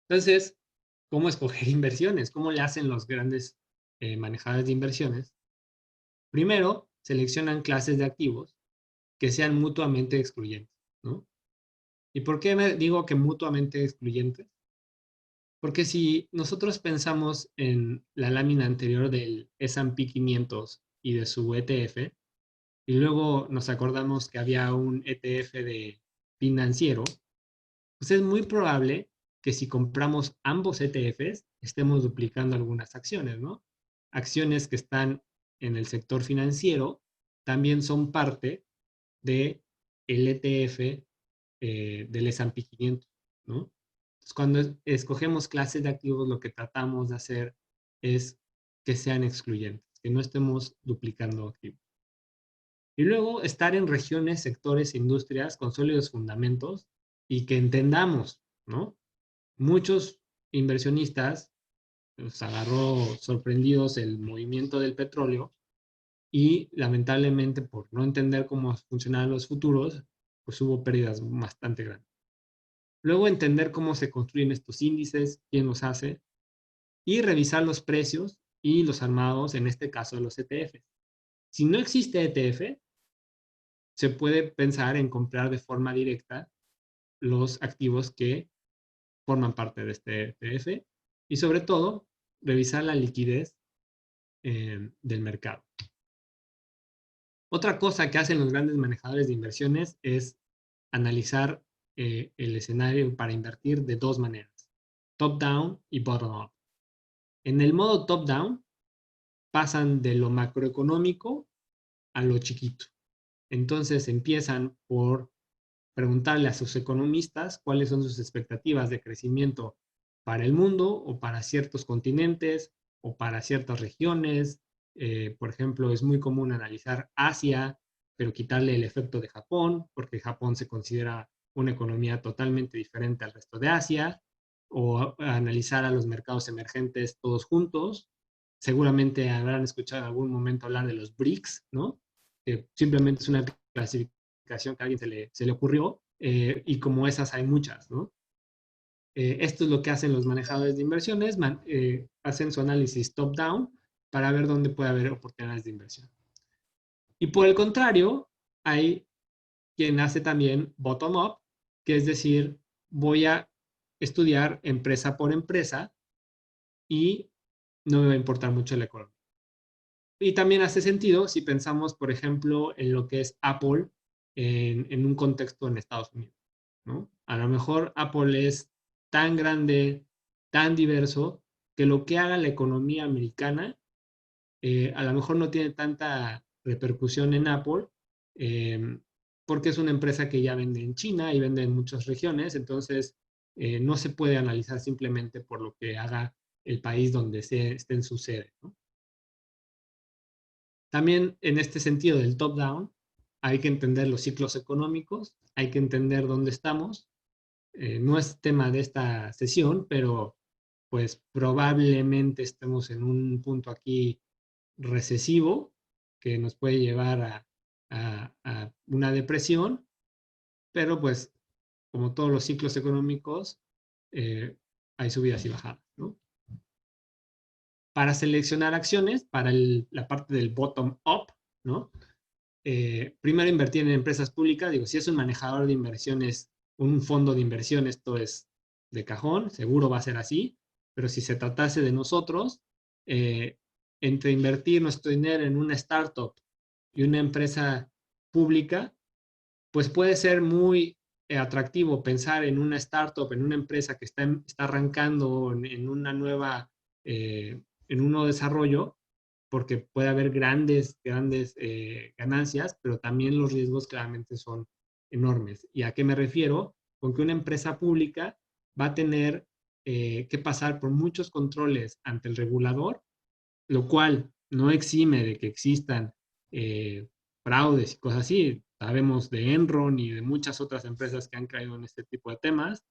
S2: Entonces, ¿cómo escoger inversiones? ¿Cómo le hacen los grandes manejadores de inversiones? Primero, seleccionan clases de activos que sean mutuamente excluyentes, ¿no? ¿Y por qué me digo que mutuamente excluyentes? Porque si nosotros pensamos en la lámina anterior del S&P 500 y de su ETF, y luego nos acordamos que había un ETF de financiero, pues es muy probable que si compramos ambos ETFs, estemos duplicando algunas acciones, ¿no? Acciones que están en el sector financiero también son parte de el ETF del S&P 500, ¿no? Entonces, cuando escogemos clases de activos, lo que tratamos de hacer es que sean excluyentes, que no estemos duplicando activos. Y luego estar en regiones, sectores, industrias con sólidos fundamentos y que entendamos, ¿no? Muchos inversionistas los agarró sorprendidos el movimiento del petróleo y lamentablemente por no entender cómo funcionan los futuros, pues hubo pérdidas bastante grandes. Luego entender cómo se construyen estos índices, quién los hace y revisar los precios y los armados, en este caso los ETF. Si no existe ETF, se puede pensar en comprar de forma directa los activos que forman parte de este ETF y sobre todo revisar la liquidez del mercado. Otra cosa que hacen los grandes manejadores de inversiones es analizar el escenario para invertir de dos maneras, top-down y bottom-up. En el modo top-down pasan de lo macroeconómico a lo chiquito. Entonces empiezan por preguntarle a sus economistas cuáles son sus expectativas de crecimiento para el mundo o para ciertos continentes o para ciertas regiones. Por ejemplo, es muy común analizar Asia, pero quitarle el efecto de Japón, porque Japón se considera una economía totalmente diferente al resto de Asia, o analizar a los mercados emergentes todos juntos. Seguramente habrán escuchado en algún momento hablar de los BRICS, ¿no? Que simplemente es una clasificación que a alguien se le ocurrió, y como esas hay muchas, ¿no? Esto es lo que hacen los manejadores de inversiones, hacen su análisis top-down para ver dónde puede haber oportunidades de inversión. Y por el contrario, hay quien hace también bottom-up, que es decir, voy a estudiar empresa por empresa y no me va a importar mucho la economía. Y también hace sentido si pensamos, por ejemplo, en lo que es Apple en un contexto en Estados Unidos, ¿no? A lo mejor Apple es tan grande, tan diverso, que lo que haga la economía americana a lo mejor no tiene tanta repercusión en Apple, eh, porque es una empresa que ya vende en China y vende en muchas regiones, entonces no se puede analizar simplemente por lo que haga el país donde esté en su sede, ¿no? También en este sentido del top-down, hay que entender los ciclos económicos, hay que entender dónde estamos. No es tema de esta sesión, pero pues probablemente estemos en un punto aquí recesivo que nos puede llevar a una depresión, pero pues como todos los ciclos económicos, eh, hay subidas y bajadas, ¿no? Para seleccionar acciones, para la parte del bottom-up, ¿no? Primero invertir en empresas públicas, digo, si es un manejador de inversiones, un fondo de inversión, esto es de cajón, seguro va a ser así, pero si se tratase de nosotros, eh, entre invertir nuestro dinero en una startup y una empresa pública, pues puede ser muy atractivo pensar en una startup, en una empresa que está arrancando en una nueva, en un nuevo desarrollo, porque puede haber grandes ganancias, pero también los riesgos claramente son enormes. ¿Y a qué me refiero? Con que una empresa pública va a tener que pasar por muchos controles ante el regulador, lo cual no exime de que existan eh, fraudes y cosas así. Sabemos de Enron y de muchas otras empresas que han caído en este tipo de temas,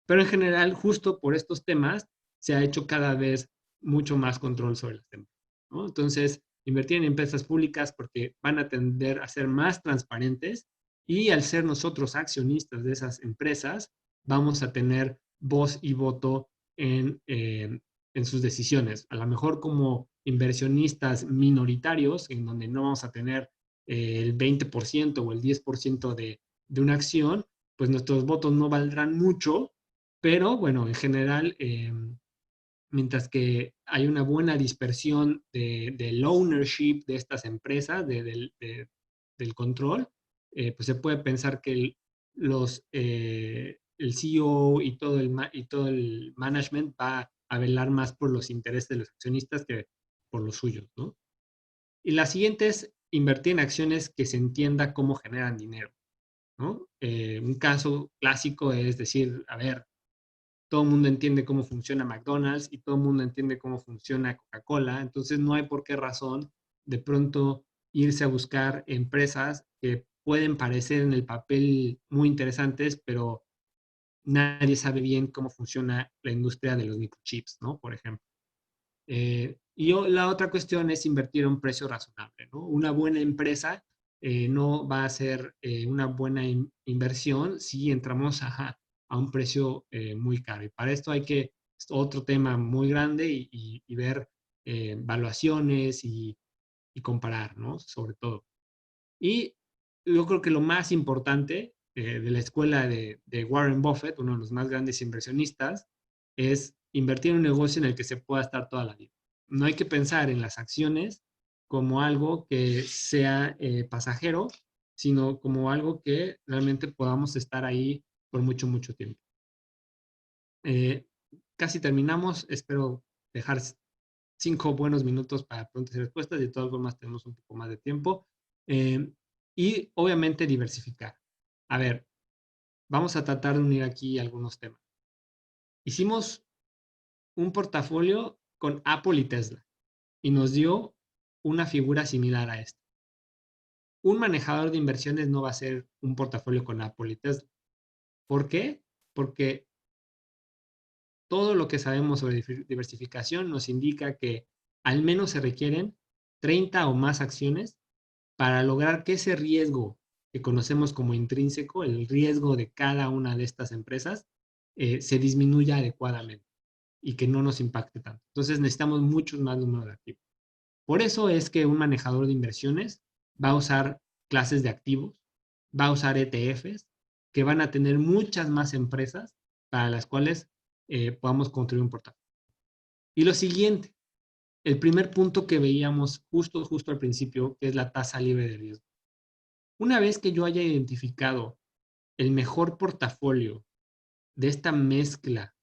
S2: pero en general, justo por estos temas, se ha hecho cada vez mucho más control sobre las empresas, ¿no? Entonces, invertir en empresas públicas porque van a tender a ser más transparentes y al ser nosotros accionistas de esas empresas, vamos a tener voz y voto en sus decisiones. A lo mejor como inversionistas minoritarios, en donde no vamos a tener el 20% o el 10% de una acción, pues nuestros votos no valdrán mucho, pero bueno, en general, mientras que hay una buena dispersión del ownership de estas empresas, del control, pues se puede pensar que el CEO y todo el management va a velar más por los intereses de los accionistas que por los suyos, ¿no? Y la siguiente es invertir en acciones que se entienda cómo generan dinero, ¿no? Un caso clásico es decir, a ver, todo el mundo entiende cómo funciona McDonald's y todo el mundo entiende cómo funciona Coca-Cola, entonces no hay por qué razón de pronto irse a buscar empresas que pueden parecer en el papel muy interesantes, pero nadie sabe bien cómo funciona la industria de los microchips, ¿no? Por ejemplo. La otra cuestión es invertir a un precio razonable, ¿no? Una buena empresa no va a ser una buena inversión si entramos a un precio muy caro. Y para esto hay que, es otro tema muy grande y ver valuaciones y comparar, ¿no? Sobre todo. Y yo creo que lo más importante de la escuela de Warren Buffett, uno de los más grandes inversionistas, es invertir en un negocio en el que se pueda estar toda la vida. No hay que pensar en las acciones como algo que sea pasajero, sino como algo que realmente podamos estar ahí por mucho, mucho tiempo. Eh, Casi terminamos. Espero dejar 5 buenos minutos para preguntas y respuestas. Y de todas formas tenemos un poco más de tiempo. Y obviamente diversificar. A ver, vamos a tratar de unir aquí algunos temas. Hicimos un portafolio con Apple y Tesla y nos dio una figura similar a esta. Un manejador de inversiones no va a ser un portafolio con Apple y Tesla. ¿Por qué? Porque todo lo que sabemos sobre diversificación nos indica que al menos se requieren 30 o más acciones para lograr que ese riesgo que conocemos como intrínseco, el riesgo de cada una de estas empresas, se disminuya adecuadamente y que no nos impacte tanto. Entonces necesitamos muchos más números de activos. Por eso es que un manejador de inversiones va a usar clases de activos, va a usar ETFs, que van a tener muchas más empresas para las cuales podamos construir un portafolio. Y lo siguiente, el primer punto que veíamos justo al principio, que es la tasa libre de riesgo. Una vez que yo haya identificado el mejor portafolio de esta mezcla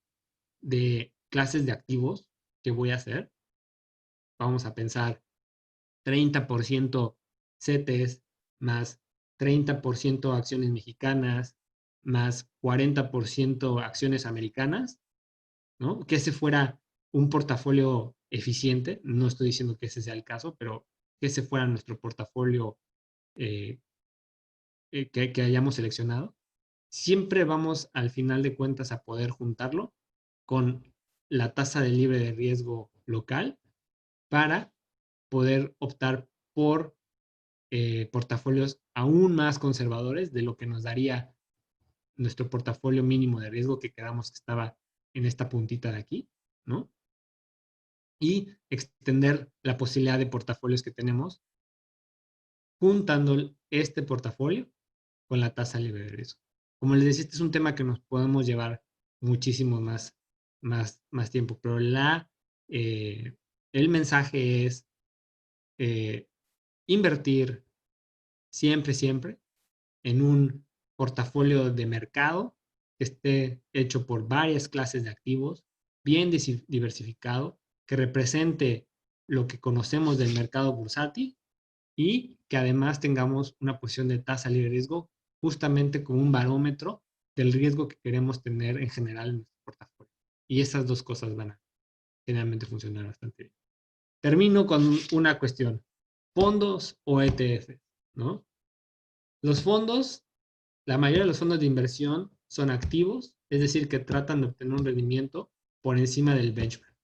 S2: de clases de activos que voy a hacer, vamos a pensar 30% CETES, más 30% acciones mexicanas, más 40% acciones americanas, ¿no? Que ese fuera un portafolio eficiente. No estoy diciendo que ese sea el caso, pero que ese fuera nuestro portafolio eh, que hayamos seleccionado. Siempre vamos al final de cuentas a poder juntarlo con la tasa de libre de riesgo local para poder optar por portafolios aún más conservadores de lo que nos daría nuestro portafolio mínimo de riesgo que quedamos que estaba en esta puntita de aquí, ¿no? Y extender la posibilidad de portafolios que tenemos juntando este portafolio con la tasa libre de riesgo. Como les decía, este es un tema que nos podemos llevar muchísimo más tiempo, pero el mensaje es eh, invertir siempre en un portafolio de mercado que esté hecho por varias clases de activos, bien diversificado, que represente lo que conocemos del mercado bursátil y que además tengamos una posición de tasa libre de riesgo justamente como un barómetro del riesgo que queremos tener en general en nuestro portafolio. Y esas dos cosas van a generalmente funcionar bastante bien. Termino con una cuestión. ¿Fondos o ETF? ¿No? Los fondos, la mayoría de los fondos de inversión son activos, es decir, que tratan de obtener un rendimiento por encima del benchmark,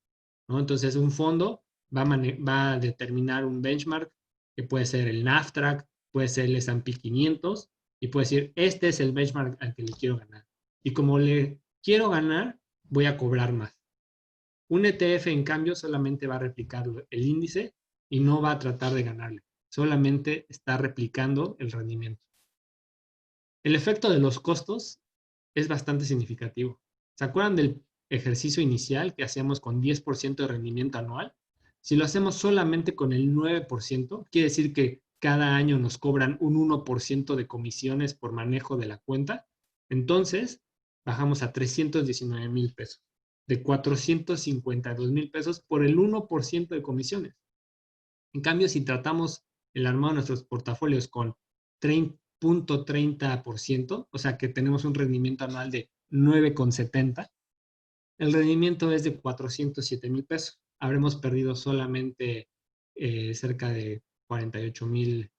S2: ¿no? Entonces, un fondo va a determinar un benchmark que puede ser el NASDAQ, puede ser el S&P 500 y puede decir, este es el benchmark al que le quiero ganar. Y como le quiero ganar, voy a cobrar más. Un ETF, en cambio, solamente va a replicar el índice y no va a tratar de ganarle. Solamente está replicando el rendimiento. El efecto de los costos es bastante significativo. ¿Se acuerdan del ejercicio inicial que hacíamos con 10% de rendimiento anual? Si lo hacemos solamente con el 9%, quiere decir que cada año nos cobran un 1% de comisiones por manejo de la cuenta. Entonces, bajamos a 319,000 pesos, de 452,000 pesos por el 1% de comisiones. En cambio, si tratamos el armado de nuestros portafolios con 30.30%, o sea que tenemos un rendimiento anual de 9,70, el rendimiento es de 407,000 pesos. Habremos perdido solamente cerca de 48,000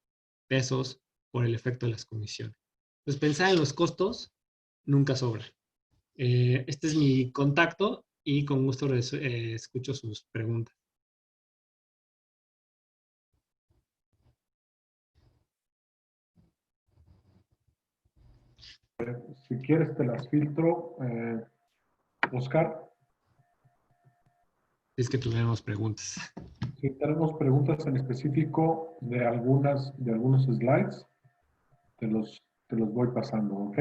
S2: pesos por el efecto de las comisiones. Pues pensar en los costos nunca sobra. Este es mi contacto y con gusto escucho sus preguntas.
S1: Si quieres te las filtro. Oscar,
S2: Es que tuviéramos preguntas.
S1: si tenemos preguntas en específico de algunos slides, te los voy pasando, ¿ok?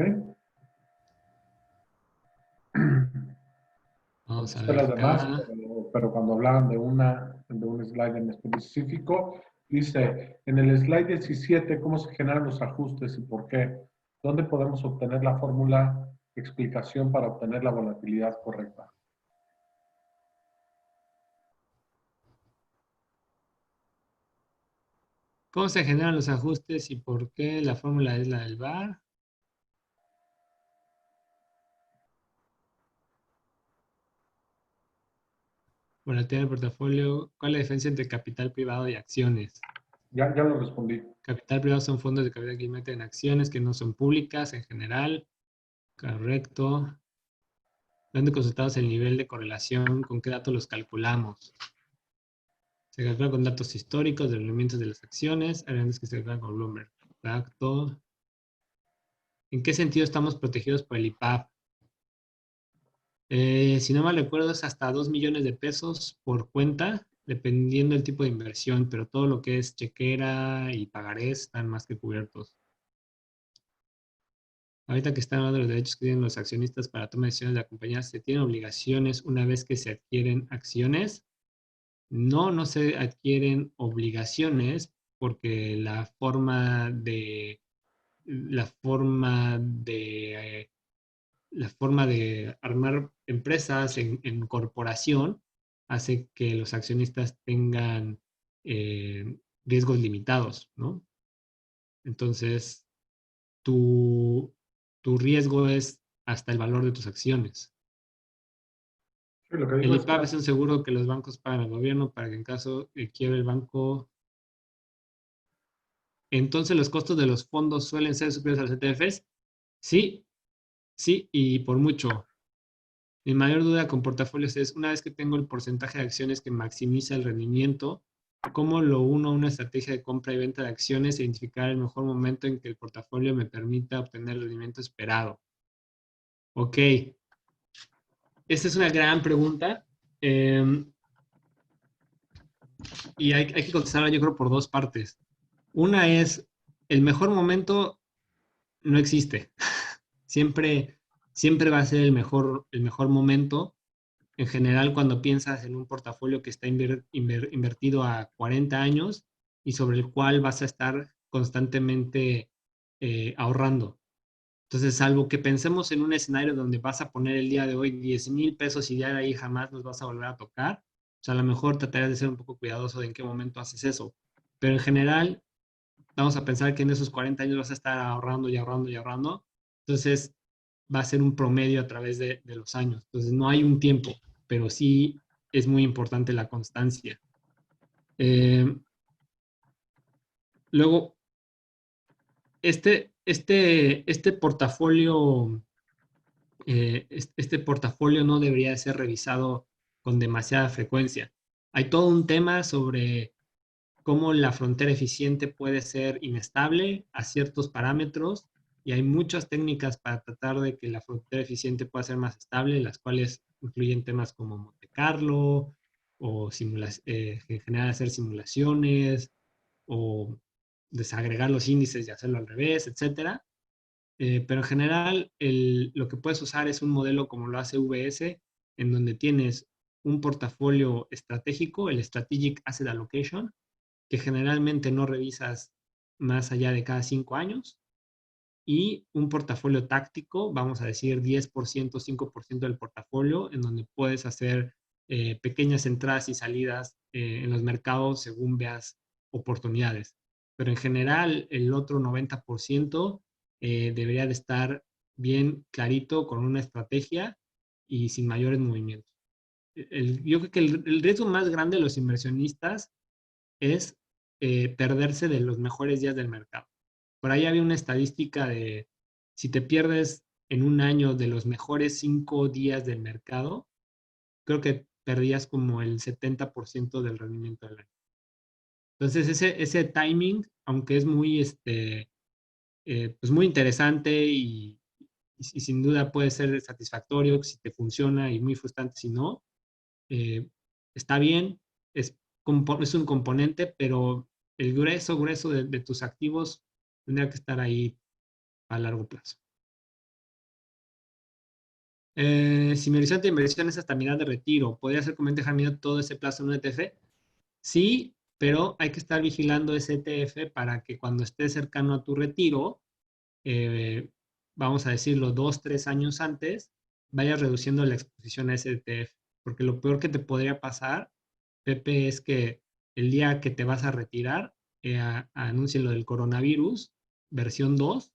S2: Vamos a
S1: Contesté
S2: ver
S1: las demás,
S2: acá.
S1: pero cuando hablaban de un slide en específico, dice, en el slide 17, ¿cómo se generan los ajustes y por qué? ¿Dónde podemos obtener la fórmula explicación para obtener la volatilidad correcta?
S2: ¿Cómo se generan los ajustes y por qué la fórmula es la del VAR? Volatilidad del portafolio. ¿Cuál es la diferencia entre capital privado y acciones?
S1: Ya lo respondí.
S2: Capital privado son fondos de capital que invierten en acciones que no son públicas en general. Correcto. ¿Dónde consultamos el nivel de correlación? ¿Con qué datos los calculamos? Se calcula con datos históricos de los movimientos de las acciones. Hay grandes que se calculan con Bloomberg. Exacto. ¿En qué sentido estamos protegidos por el IPAP? Si no mal recuerdo, es hasta 2 millones de pesos por cuenta, dependiendo del tipo de inversión, pero todo lo que es chequera y pagarés están más que cubiertos. Ahorita que están hablando de los derechos que tienen los accionistas para tomar decisiones de la compañía, ¿se tienen obligaciones una vez que se adquieren acciones? No, no se adquieren obligaciones porque la forma de la forma de armar empresas en corporación hace que los accionistas tengan riesgos limitados, ¿no? Entonces, tu, tu riesgo es hasta el valor de tus acciones.
S1: Sí, lo que
S2: El
S1: digo es que
S2: IPAP es un seguro que los bancos pagan al gobierno para que en caso de quiebre el banco, entonces los costos de los fondos suelen ser superiores a los ETFs. Sí, sí, y por mucho. Mi mayor duda con portafolios es, una vez que tengo el porcentaje de acciones que maximiza el rendimiento, ¿cómo lo uno a una estrategia de compra y venta de acciones e identificar el mejor momento en que el portafolio me permita obtener el rendimiento esperado? Ok, esta es una gran pregunta eh, y hay que contestarla yo creo por dos partes. Una es, el mejor momento no existe. Siempre, siempre va a ser el mejor momento. En general, cuando piensas en un portafolio que está invertido a 40 años y sobre el cual vas a estar constantemente ahorrando. Entonces, salvo que pensemos en un escenario donde vas a poner el día de hoy 10,000 pesos y ya de ahí jamás los vas a volver a tocar, o sea, a lo mejor tratarías de ser un poco cuidadoso de en qué momento haces eso. Pero en general, vamos a pensar que en esos 40 años vas a estar ahorrando y ahorrando y ahorrando. Entonces, va a ser un promedio a través de los años. Entonces, no hay un tiempo, pero sí es muy importante la constancia. Eh, luego, este portafolio, este portafolio no debería de ser revisado con demasiada frecuencia. Hay todo un tema sobre cómo la frontera eficiente puede ser inestable a ciertos parámetros y hay muchas técnicas para tratar de que la frontera eficiente pueda ser más estable, las cuales incluyen temas como Monte Carlo o en general hacer simulaciones o desagregar los índices y hacerlo al revés, etcétera. Pero en general lo que puedes usar es un modelo como lo hace VS, en donde tienes un portafolio estratégico, el Strategic Asset Allocation, que generalmente no revisas más allá de cada 5 años, y un portafolio táctico, vamos a decir 10%, 5% del portafolio, en donde puedes hacer pequeñas entradas y salidas en los mercados según veas oportunidades. Pero en general, el otro 90% debería de estar bien clarito con una estrategia y sin mayores movimientos. Yo creo que el riesgo más grande de los inversionistas es perderse de los mejores días del mercado. Por ahí había una estadística de si te pierdes en un año de los mejores 5 días del mercado, creo que perdías como el 70% del rendimiento del año. Entonces, ese timing, aunque es muy, pues muy interesante y sin duda puede ser satisfactorio si te funciona y muy frustrante si no, eh, está bien, es un componente, pero el grueso de tus activos tendría que estar ahí a largo plazo. Si mi horizonte de inversión es hasta mi edad de retiro, ¿podría ser conveniente dejar todo ese plazo en un ETF? Sí, pero hay que estar vigilando ese ETF para que cuando estés cercano a tu retiro, eh, vamos a decirlo 2, 3 años antes, vayas reduciendo la exposición a ese ETF. Porque lo peor que te podría pasar, Pepe, es que el día que te vas a retirar, anuncien lo del coronavirus, versión 2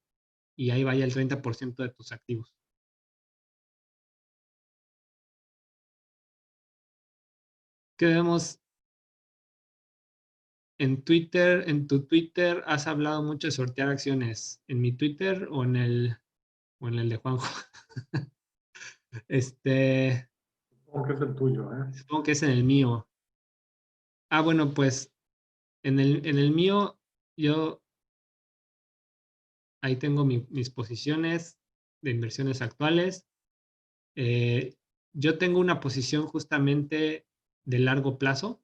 S2: y ahí vaya el 30% de tus activos. ¿Qué vemos en Twitter? En tu Twitter has hablado mucho de sortear acciones. ¿En mi Twitter o en el de Juanjo? Este,
S1: Supongo que es el tuyo, ¿eh?
S2: supongo que es en el mío. Ah, bueno, pues en el mío, yo ahí tengo mis posiciones de inversiones actuales. Eh, yo tengo una posición justamente de largo plazo.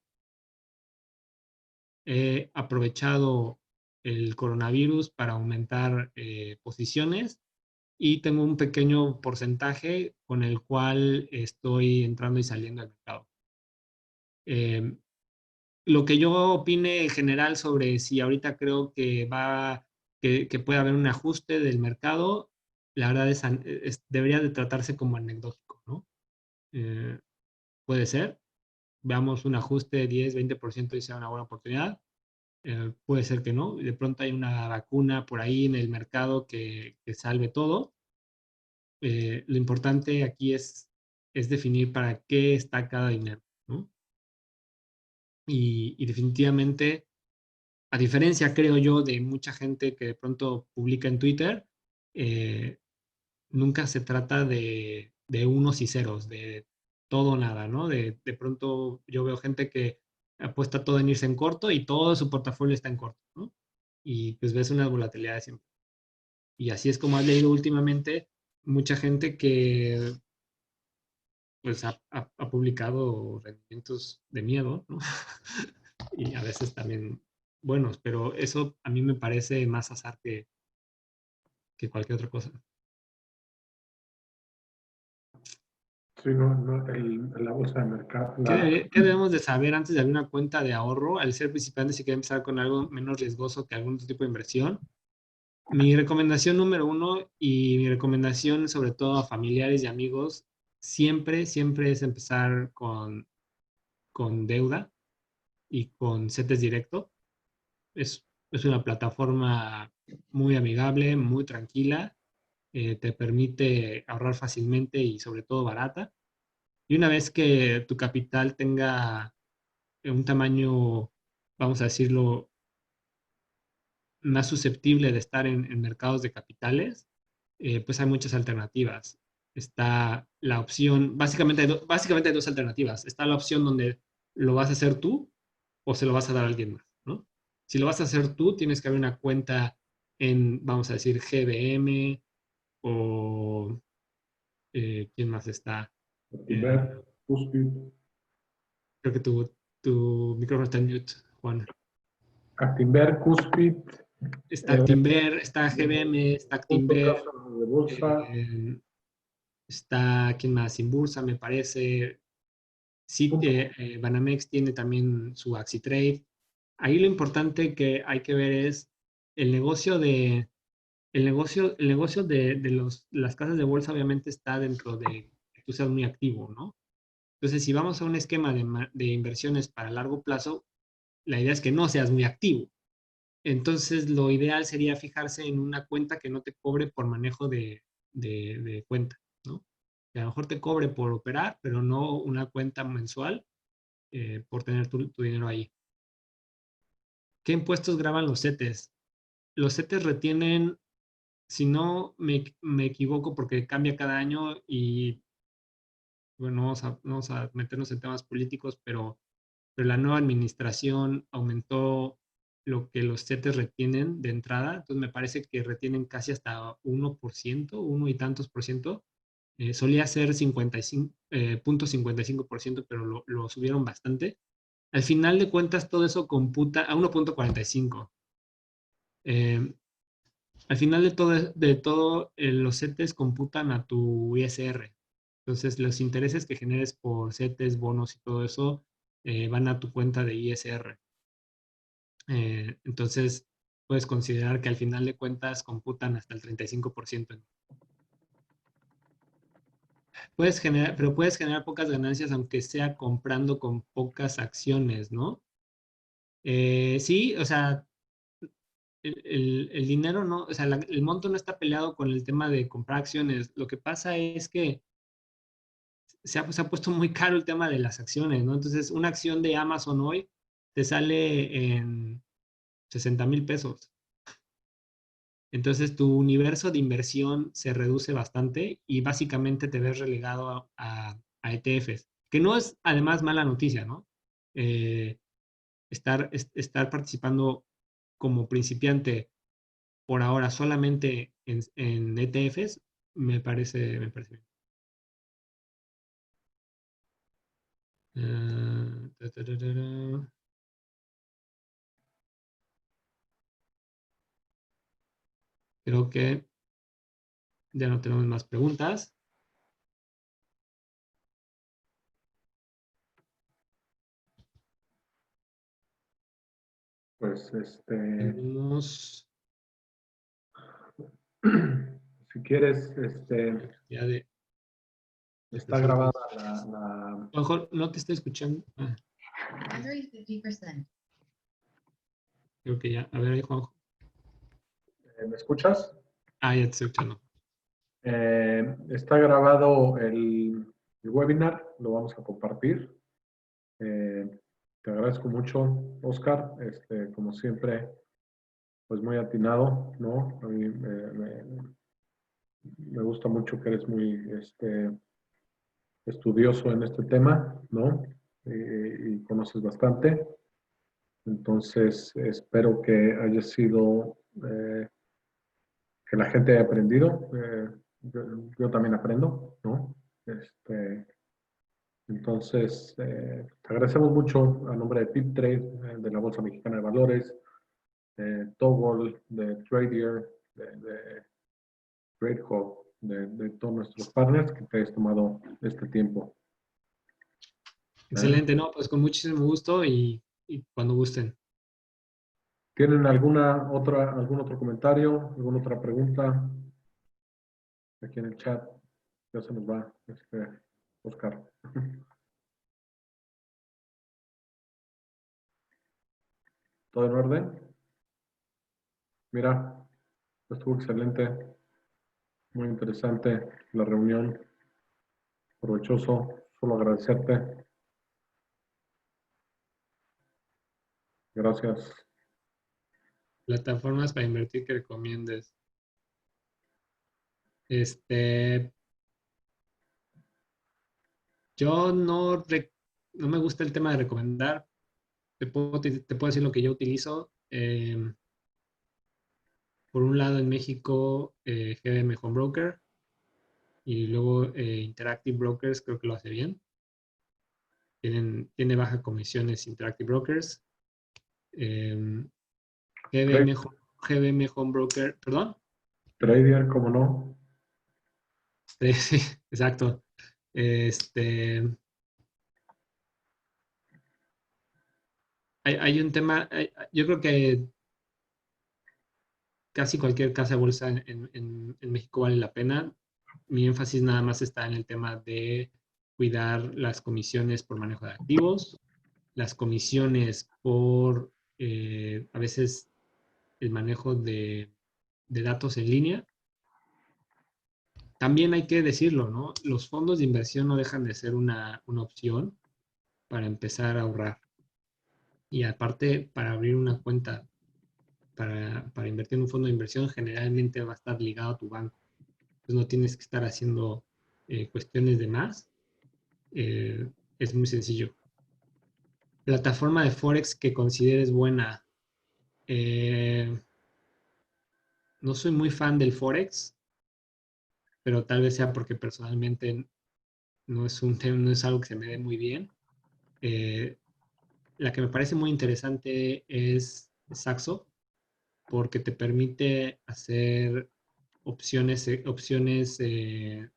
S2: He aprovechado el coronavirus para aumentar posiciones y tengo un pequeño porcentaje con el cual estoy entrando y saliendo al mercado. Eh, lo que yo opine en general sobre si ahorita creo que que puede haber un ajuste del mercado, la verdad debería de tratarse como anecdótico, ¿no? Eh, puede ser, veamos un ajuste de 10-20% y sea una buena oportunidad. Puede ser que no, de pronto hay una vacuna por ahí en el mercado que salve todo. Lo importante aquí es definir para qué está cada dinero, ¿no? Y definitivamente, a diferencia, creo yo, de mucha gente que de pronto publica en Twitter, eh, nunca se trata de unos y ceros, de todo o nada, ¿no? De pronto yo veo gente que apuesta todo en irse en corto y todo su portafolio está en corto, ¿no? Y pues ves una volatilidad siempre. Y así es como has leído últimamente mucha gente que pues ha publicado rendimientos de miedo, ¿no? Y a veces también buenos, pero eso a mí me parece más azar que cualquier otra cosa.
S1: Sí, no, no, la bolsa de mercado,
S2: ¿Qué debemos de saber antes de abrir una cuenta de ahorro al ser principiante si quieren empezar con algo menos riesgoso que algún otro tipo de inversión? Mi recomendación número uno y mi recomendación sobre todo a familiares y amigos, siempre, siempre es empezar con deuda y con CETES directo. Es una plataforma muy amigable, muy tranquila, te permite ahorrar fácilmente y sobre todo barata. Y una vez que tu capital tenga un tamaño, vamos a decirlo, más susceptible de estar en mercados de capitales, pues hay muchas alternativas. Está la opción, básicamente hay dos alternativas. Está la opción donde lo vas a hacer tú o se lo vas a dar a alguien más, ¿no? Si lo vas a hacer tú, tienes que abrir una cuenta en, vamos a decir, GBM o ¿quién más está? Eh,
S1: Actinver, Cuspid,
S2: creo que tu micrófono está en mute, Juan.
S1: Actinver, Cuspid,
S2: Está Actinver, está GBM, está
S1: punto
S2: Actinver,
S1: casa de bolsa,
S2: eh, está, ¿quién más? Inbursa, me parece. Sí,
S1: punto.
S2: Banamex tiene también su AxiTrade. Ahí lo importante que hay que ver es el negocio de, el negocio de las casas de bolsa obviamente está dentro de que tú seas muy activo, ¿no? Entonces, si vamos a un esquema de inversiones para largo plazo, la idea es que no seas muy activo. Entonces, lo ideal sería fijarse en una cuenta que no te cobre por manejo de cuenta, ¿no? Que a lo mejor te cobre por operar, pero no una cuenta mensual por tener tu dinero ahí. ¿Qué impuestos graban los CETES? Los CETES retienen, si no me equivoco, porque cambia cada año y bueno, no vamos a meternos en temas políticos, pero la nueva administración aumentó lo que los CETES retienen de entrada, entonces me parece que retienen casi hasta 1%, uno y tantos por ciento. Solía ser 55, 0.55%, pero lo subieron bastante. Al final de cuentas, todo eso computa a 1.45. Eh, al final de todo los CETES computan a tu ISR. Entonces, los intereses que generes por CETES, bonos y todo eso van a tu cuenta de ISR. Entonces, puedes considerar que al final de cuentas computan hasta el 35%. Pero puedes generar pocas ganancias aunque sea comprando con pocas acciones, ¿no? Sí, o sea, el dinero no, o sea, el monto no está peleado con el tema de comprar acciones. Lo que pasa es que se ha puesto muy caro el tema de las acciones, ¿no? Entonces, una acción de Amazon hoy te sale en 60,000 pesos. Entonces, tu universo de inversión se reduce bastante y básicamente te ves relegado a ETFs, que no es además mala noticia, ¿no? Eh, estar participando como principiante por ahora solamente en ETFs me parece bien. Ta, ta, ta, ta, ta. Creo que ya no tenemos más preguntas.
S1: Pues,
S2: Tenemos
S1: si quieres,
S2: ya de
S1: está
S2: 60.
S1: grabada la...
S2: A lo mejor no te estoy escuchando. Ah,
S3: Battery 50%.
S2: creo que ya. A ver ahí, Juanjo.
S1: ¿Me escuchas?
S2: Ah, ya te estoy escuchando.
S1: Está grabado el webinar, lo vamos a compartir. Te agradezco mucho, Oscar. Como siempre, pues muy atinado, ¿no? A mí me gusta mucho que eres muy estudioso en este tema, ¿no? Y conoces bastante. Entonces, espero que haya sido, que la gente haya aprendido. Yo también aprendo, ¿no? Entonces, te agradecemos mucho a nombre de PipTrade, de la Bolsa Mexicana de Valores, Toggle, de Tradier, de TradeHub, de todos nuestros partners que te hayas tomado este tiempo.
S2: Excelente, ¿no? Pues con muchísimo gusto y cuando gusten.
S1: ¿Tienen algún otro comentario, alguna otra pregunta? Aquí en el chat ya se nos va, Oscar. ¿Todo en orden? Mira, estuvo excelente, muy interesante la reunión, provechoso, solo agradecerte. Gracias.
S2: Plataformas para invertir que recomiendes. Este, yo no me gusta el tema de recomendar. Te puedo decir lo que yo utilizo. Por un lado, en México, GBM Home Broker y luego Interactive Brokers, creo que lo hace bien. Tiene baja comisiones Interactive Brokers. GBM, GBM Home Broker, perdón.
S1: Trader, ¿cómo no?
S2: Sí, exacto. Este, hay un tema, yo creo que casi cualquier casa de bolsa en México vale la pena. Mi énfasis nada más está en el tema de cuidar las comisiones por manejo de activos, las comisiones por a veces el manejo de datos en línea. También hay que decirlo, ¿no? Los fondos de inversión no dejan de ser una opción para empezar a ahorrar. Y aparte, para abrir una cuenta para invertir en un fondo de inversión, generalmente va a estar ligado a tu banco. Entonces no tienes que estar haciendo cuestiones de más. Es muy sencillo. Plataforma de Forex que consideres buena. Eh, no soy muy fan del Forex, pero tal vez sea porque personalmente no es algo que se me dé muy bien. Eh, la que me parece muy interesante es Saxo, porque te permite hacer opciones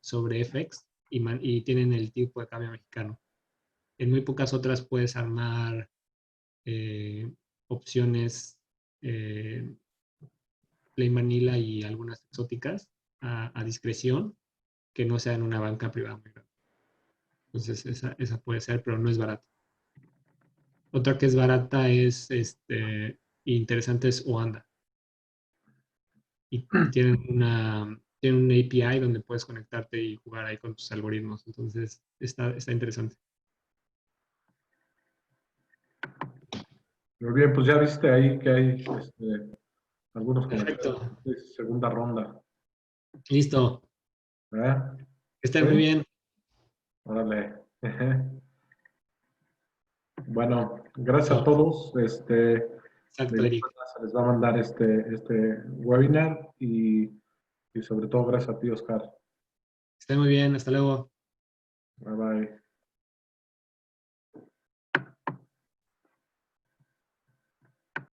S2: sobre FX y tienen el tipo de cambio mexicano. En muy pocas otras puedes armar opciones eh, plain vanilla y algunas exóticas a discreción que no sean una banca privada muy grande. Entonces, esa puede ser, pero no es barata. Otra que es barata interesante es Oanda. Y tienen tiene un API donde puedes conectarte y jugar ahí con tus algoritmos. Entonces, está interesante.
S1: Muy bien, pues ya viste ahí que hay algunos
S2: Perfecto.
S1: comentarios de segunda ronda.
S2: Listo.
S1: ¿Eh?
S2: Que estén
S1: ¿Sí?
S2: muy bien.
S1: Órale. Bueno, gracias a
S2: Chao.
S1: todos. De
S2: Exacto,
S1: igual
S2: Eric.
S1: forma se les va a mandar este webinar y sobre todo gracias a ti, Oscar.
S2: Que estén muy bien. Hasta luego.
S1: Bye bye.